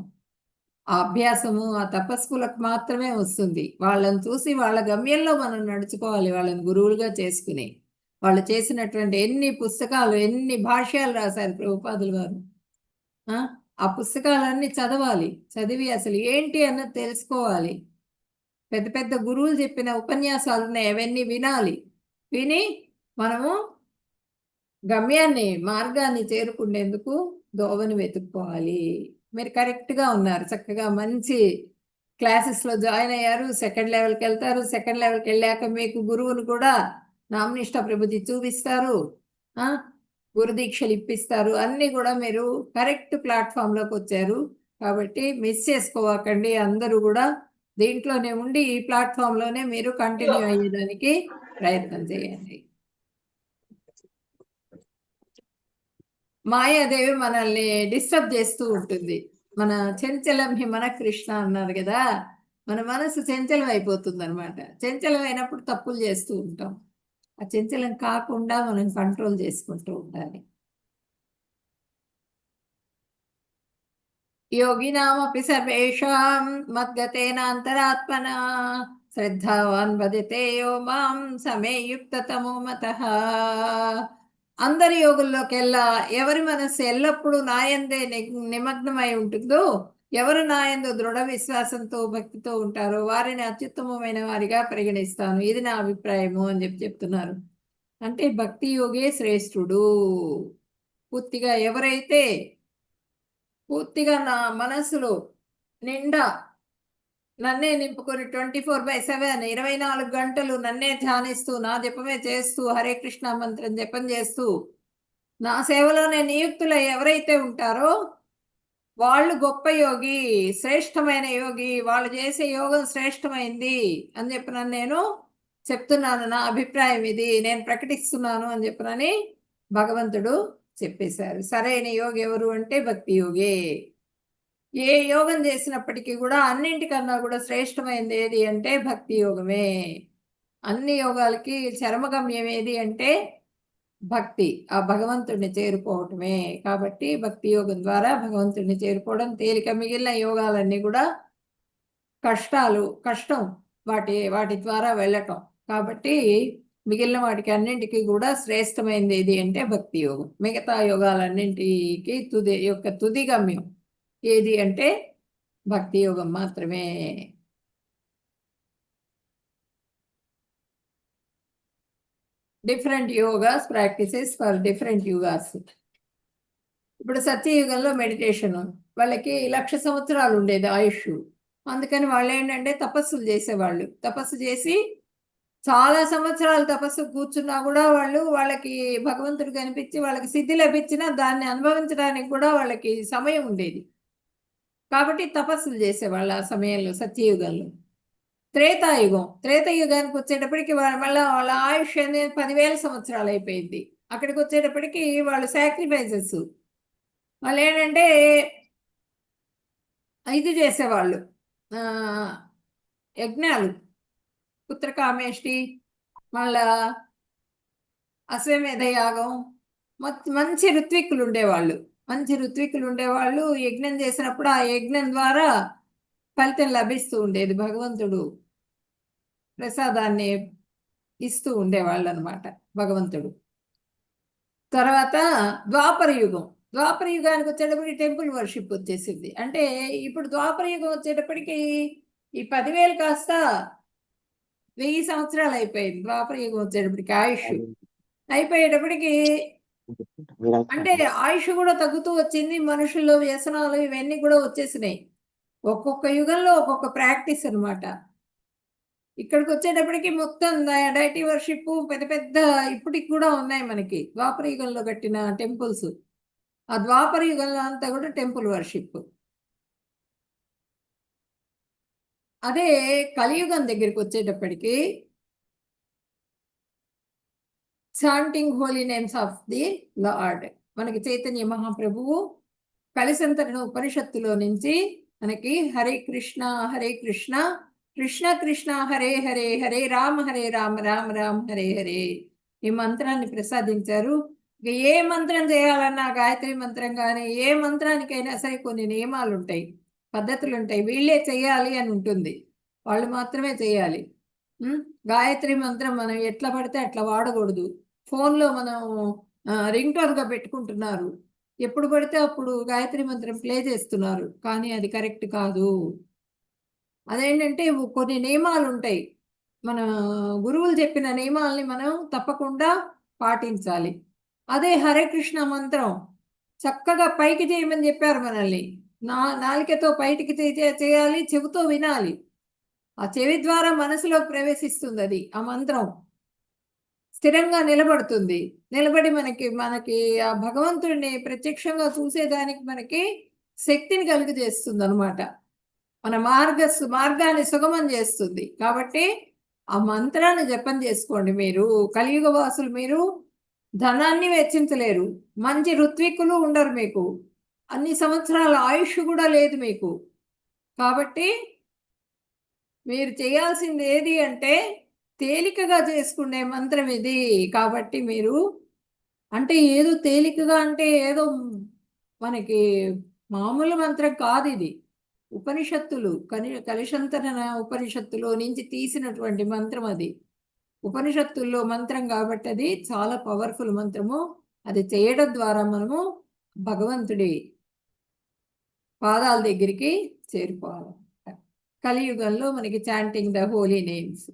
[SPEAKER 2] ఆ అభ్యాసము ఆ తపస్సులకు మాత్రమే వస్తుంది. వాళ్ళని చూసి వాళ్ళ గమ్యంలో మనం నడుచుకోవాలి, వాళ్ళని గురువులుగా చేసుకుని. వాళ్ళు చేసినటువంటి ఎన్ని పుస్తకాలు, ఎన్ని భాష్యాలు రాశారు ప్రభుపాదుల వారు. ఆ పుస్తకాలన్నీ చదవాలి, చదివి అసలు ఏంటి అన్నది తెలుసుకోవాలి. పెద్ద పెద్ద గురువులు చెప్పిన ఉపన్యాసాలు ఉన్నాయి, అవన్నీ వినాలి. విని మనము మార్గాన్ని చేరుకునేందుకు దోవని వెతుక్కోవాలి. మీరు కరెక్ట్గా ఉన్నారు, చక్కగా మంచి క్లాసెస్లో జాయిన్ అయ్యారు, సెకండ్ లెవెల్కి వెళ్తారు. సెకండ్ లెవెల్కి వెళ్ళాక మీకు గురువును కూడా నామనిష్ట ప్రభుతి చూపిస్తారు, గురుదీక్షలు ఇప్పిస్తారు. అన్నీ కూడా మీరు కరెక్ట్ ప్లాట్ఫామ్లోకి వచ్చారు. కాబట్టి మిస్ చేసుకోవకండి, అందరూ కూడా దీంట్లోనే ఉండి ఈ ప్లాట్ఫామ్లోనే మీరు కంటిన్యూ అయ్యేదానికి ప్రయత్నం చేయండి. మాయాదేవి మనల్ని డిస్టర్బ్ చేస్తూ ఉంటుంది. మన చంచలం మన కృష్ణ అన్నారు కదా, మన మనసు చంచలం అయిపోతుంది అనమాట. చంచలం అయినప్పుడు తప్పులు చేస్తూ ఉంటాం. ఆ చంచలం కాకుండా మనం కంట్రోల్ చేసుకుంటూ ఉండాలి. యోగినామపి సర్వేషాం మద్గతేనాంతరాత్మనా శ్రద్ధావాన్ భజతే యో మాం సమేయుక్తతమో మతః. అందరి యోగుల్లోకెల్లా ఎవరి మనస్సు ఎల్లప్పుడూ నాయందే నిమగ్నమై ఉంటుందో, ఎవరు నాయందు దృఢ విశ్వాసంతో భక్తితో ఉంటారో వారిని అత్యుత్తమమైన వారిగా పరిగణిస్తాను, ఇది నా అభిప్రాయము అని చెప్తున్నారు. అంటే భక్తి యోగే శ్రేష్ఠుడు. పూర్తిగా ఎవరైతే పూర్తిగా నా మనసులో నిండా నన్నే నింపుకొని 24/7 24 గంటలు నన్నే ధ్యానిస్తూ నా జపమే చేస్తూ హరే కృష్ణ మంత్రం జపం చేస్తూ నా సేవలోనే నియుక్తులు ఎవరైతే ఉంటారో వాళ్ళు గొప్ప యోగి, శ్రేష్టమైన యోగి, వాళ్ళు చేసే యోగం శ్రేష్టమైంది అని చెప్పినాను, నేను చెప్తున్నాను, నా అభిప్రాయం ఇది, నేను ప్రకటిస్తున్నాను అని చెప్పినని భగవంతుడు చెప్పేశారు. సరైన యోగి ఎవరు అంటే భక్తి యోగే. ఏ యోగం చేసినప్పటికీ కూడా అన్నింటికన్నా కూడా శ్రేష్టమైనది ఏది అంటే భక్తి యోగమే. అన్ని యోగాలకి చరమగమ్యం ఏది అంటే భక్తి, ఆ భగవంతుడిని చేరుకోవటమే. కాబట్టి భక్తి యోగం ద్వారా భగవంతుడిని చేరుకోవడం తేలిక. మిగిలిన యోగాలన్నీ కూడా కష్టం వాటి ద్వారా వెళ్ళటం. కాబట్టి మిగిలిన వాటికి అన్నింటికి కూడా శ్రేష్టమైనది ఏది అంటే భక్తి యోగం. మిగతా యోగాలన్నింటికి తుది గమ్యం ఏది అంటే భక్తి యోగం మాత్రమే. Different yogas practices for different yugas. ఇప్పుడు సత్యయుగంలో మెడిటేషన్, వాళ్ళకి 1,00,000 సంవత్సరాలు ఉండేది ఆయుష్. అందుకని వాళ్ళు ఏంటంటే తపస్సులు చేసేవాళ్ళు. తపస్సు చేసి చాలా సంవత్సరాలు తపస్సు కూర్చున్నా కూడా వాళ్ళకి భగవంతుడు కనిపించి వాళ్ళకి సిద్ధి లభించినా దాన్ని అనుభవించడానికి కూడా వాళ్ళకి సమయం ఉండేది. కాబట్టి తపస్సులు చేసేవాళ్ళు ఆ సమయంలో సత్యయుగంలో. త్రేతాయుగానికి వచ్చేటప్పటికి మళ్ళీ వాళ్ళ ఆయుష్ అనేది 10,000 సంవత్సరాలు అయిపోయింది. అక్కడికి వచ్చేటప్పటికి వాళ్ళు సాక్రిఫైసెస్, వాళ్ళు ఏంటంటే ఇది చేసేవాళ్ళు, యజ్ఞాలు, పుత్రకామేష్టి, మళ్ళా అశ్వమేధ యాగం. మంచి ఋత్విక్కులు ఉండేవాళ్ళు. యజ్ఞం చేసినప్పుడు ఆ యజ్ఞం ద్వారా ఫలితం లభిస్తూ ఉండేది. భగవంతుడు ప్రసాదాన్ని ఇస్తూ ఉండేవాళ్ళు అనమాట భగవంతుడు. తర్వాత ద్వాపర యుగానికి వచ్చేటప్పటికి టెంపుల్ వర్షిప్ వచ్చేసింది. అంటే ఇప్పుడు ద్వాపర యుగం వచ్చేటప్పటికి ఈ 10,000 కాస్త 1000 సంవత్సరాలు అయిపోయింది. ద్వాపర యుగం వచ్చేటప్పటికి ఆయుష్ అయిపోయేటప్పటికి అంటే ఆయుష్ కూడా తగ్గుతూ వచ్చింది. మనుషుల్లో వ్యసనాలు ఇవన్నీ కూడా వచ్చేసినాయి. ఒక్కొక్క యుగంలో ఒక్కొక్క ప్రాక్టీస్ అన్నమాట. ఇక్కడికి వచ్చేటప్పటికి మొత్తం డైటీ వర్షిప్ పెద్ద పెద్ద ఇప్పటికి కూడా ఉన్నాయి మనకి. ద్వాపర యుగంలో కట్టిన టెంపుల్స్. ఆ ద్వాపర యుగంలో అంతా కూడా టెంపుల్ వర్షిప్. అదే కలియుగం దగ్గరికి వచ్చేటప్పటికి chanting holy names of the lord. మనకి చైతన్య మహాప్రభువు కలిసంతరణ ఉపనిషత్తులో నుంచి మనకి హరే కృష్ణ కృష్ణ కృష్ణ హరే హరే హరే రామ రామ రామ హరే హరే ఈ మంత్రాన్ని ప్రసాదించారు. ఇక ఏ మంత్రం చేయాలన్నా గాయత్రి మంత్రం కానీ ఏ మంత్రానికైనా సరే కొన్ని నియమాలు ఉంటాయి, పద్ధతులు ఉంటాయి. వీళ్ళే చేయాలి అని ఉంటుంది, వాళ్ళు మాత్రమే చేయాలి. గాయత్రి మంత్రం మనం ఎట్లా పడితే అట్లా వాడకూడదు. ఫోన్లో మనం రింగ్ టోన్గా పెట్టుకుంటున్నారు, ఎప్పుడు పడితే అప్పుడు గాయత్రి మంత్రం ప్లే చేస్తున్నారు, కానీ అది కరెక్ట్ కాదు. అదేంటంటే కొన్ని నియమాలు ఉంటాయి, మన గురువులు చెప్పిన నియమాలని మనం తప్పకుండా పాటించాలి. అదే హరే కృష్ణ మంత్రం చక్కగా పైకి చేయమని చెప్పారు మనల్ని. నాలికతో పైకి చేయాలి, చెవితో వినాలి. ఆ చెవి ద్వారా మనసులో ప్రవేశిస్తుంది అది. ఆ మంత్రం స్థిరంగా నిలబడుతుంది. నిలబడి మనకి ఆ భగవంతుడిని ప్రత్యక్షంగా చూసేదానికి మనకి శక్తిని కలుగజేస్తుంది అనమాట. మన మార్గాన్ని సుగమం చేస్తుంది. కాబట్టి ఆ మంత్రాన్ని జపం చేసుకోండి. మీరు కలియుగ వాసులు, మీరు ధనాన్ని వెచ్చించలేరు, మంచి ఋత్విక్కులు ఉండరు, మీకు అన్ని సంవత్సరాల ఆయుష్ కూడా లేదు మీకు. కాబట్టి మీరు చేయాల్సింది ఏది అంటే తేలికగా చేసుకునే మంత్రం ఇది. కాబట్టి మీరు అంటే ఏదో తేలికగా అంటే ఏదో మనకి మామూలు మంత్రం కాదు ఇది. ఉపనిషత్తులు కలిశంతరణ ఉపనిషత్తులో నుంచి తీసినటువంటి మంత్రం అది. ఉపనిషత్తుల్లో మంత్రం కాబట్టి అది చాలా పవర్ఫుల్ మంత్రము. అది చేయడం ద్వారా మనము భగవంతుడి పాదాల దగ్గరికి చేరుకోవాలి. కలియుగంలో మనకి చాంటింగ్ ద హోలీ నేమ్స్,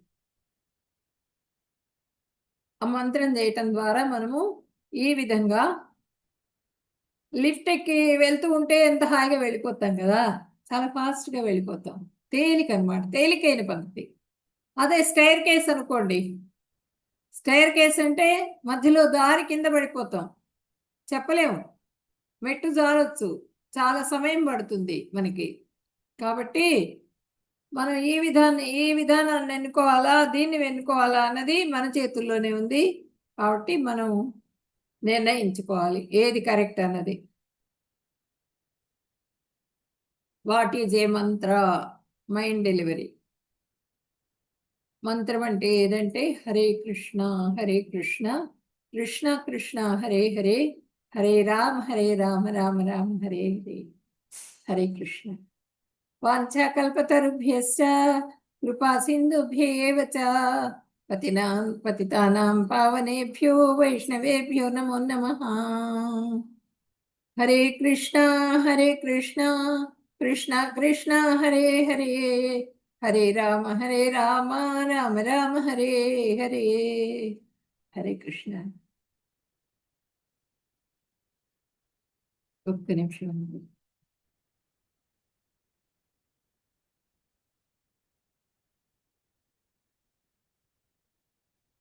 [SPEAKER 2] ఆ మంత్రం చేయటం ద్వారా మనము ఈ విధంగా లిఫ్ట్ ఎక్కి వెళ్తూ ఉంటే ఎంత హాయిగా వెళ్ళిపోతాం కదా, చాలా ఫాస్ట్గా వెళ్ళిపోతాం. తేలిక అనమాట, తేలికైన పద్ధతి. అదే స్టైర్ కేస్ అనుకోండి, స్టైర్ కేస్ అంటే మధ్యలో దారి కింద పడిపోతాం, చెప్పలేము, మెట్టు జారొచ్చు, చాలా సమయం పడుతుంది మనకి. కాబట్టి మనం ఈ విధానాన్ని ఎన్నుకోవాలా, దీన్ని ఎన్నుకోవాలా అన్నది మన చేతుల్లోనే ఉంది. కాబట్టి మనం నిర్ణయించుకోవాలి ఏది కరెక్ట్ అన్నది. What is a Mantra? Mind delivery. మంత్రం అంటే ఏదంటే హరే కృష్ణ కృష్ణ కృష్ణ హరే హరే హరే రామ రామ రామ హరే హరే. హరే కృష్ణ. వాంఛాకల్పతరుభ్యశ్చ కృపా సింధుభ్యేవ చ పతితానాం పావనేభ్యో వైష్ణవేభ్యో నమో నమః. హరే కృష్ణ కృష్ణ కృష్ణ హరే హరే హరే రామ రామ రామ హరే హరే. హరే కృష్ణ. ఒక్క నిమిషం.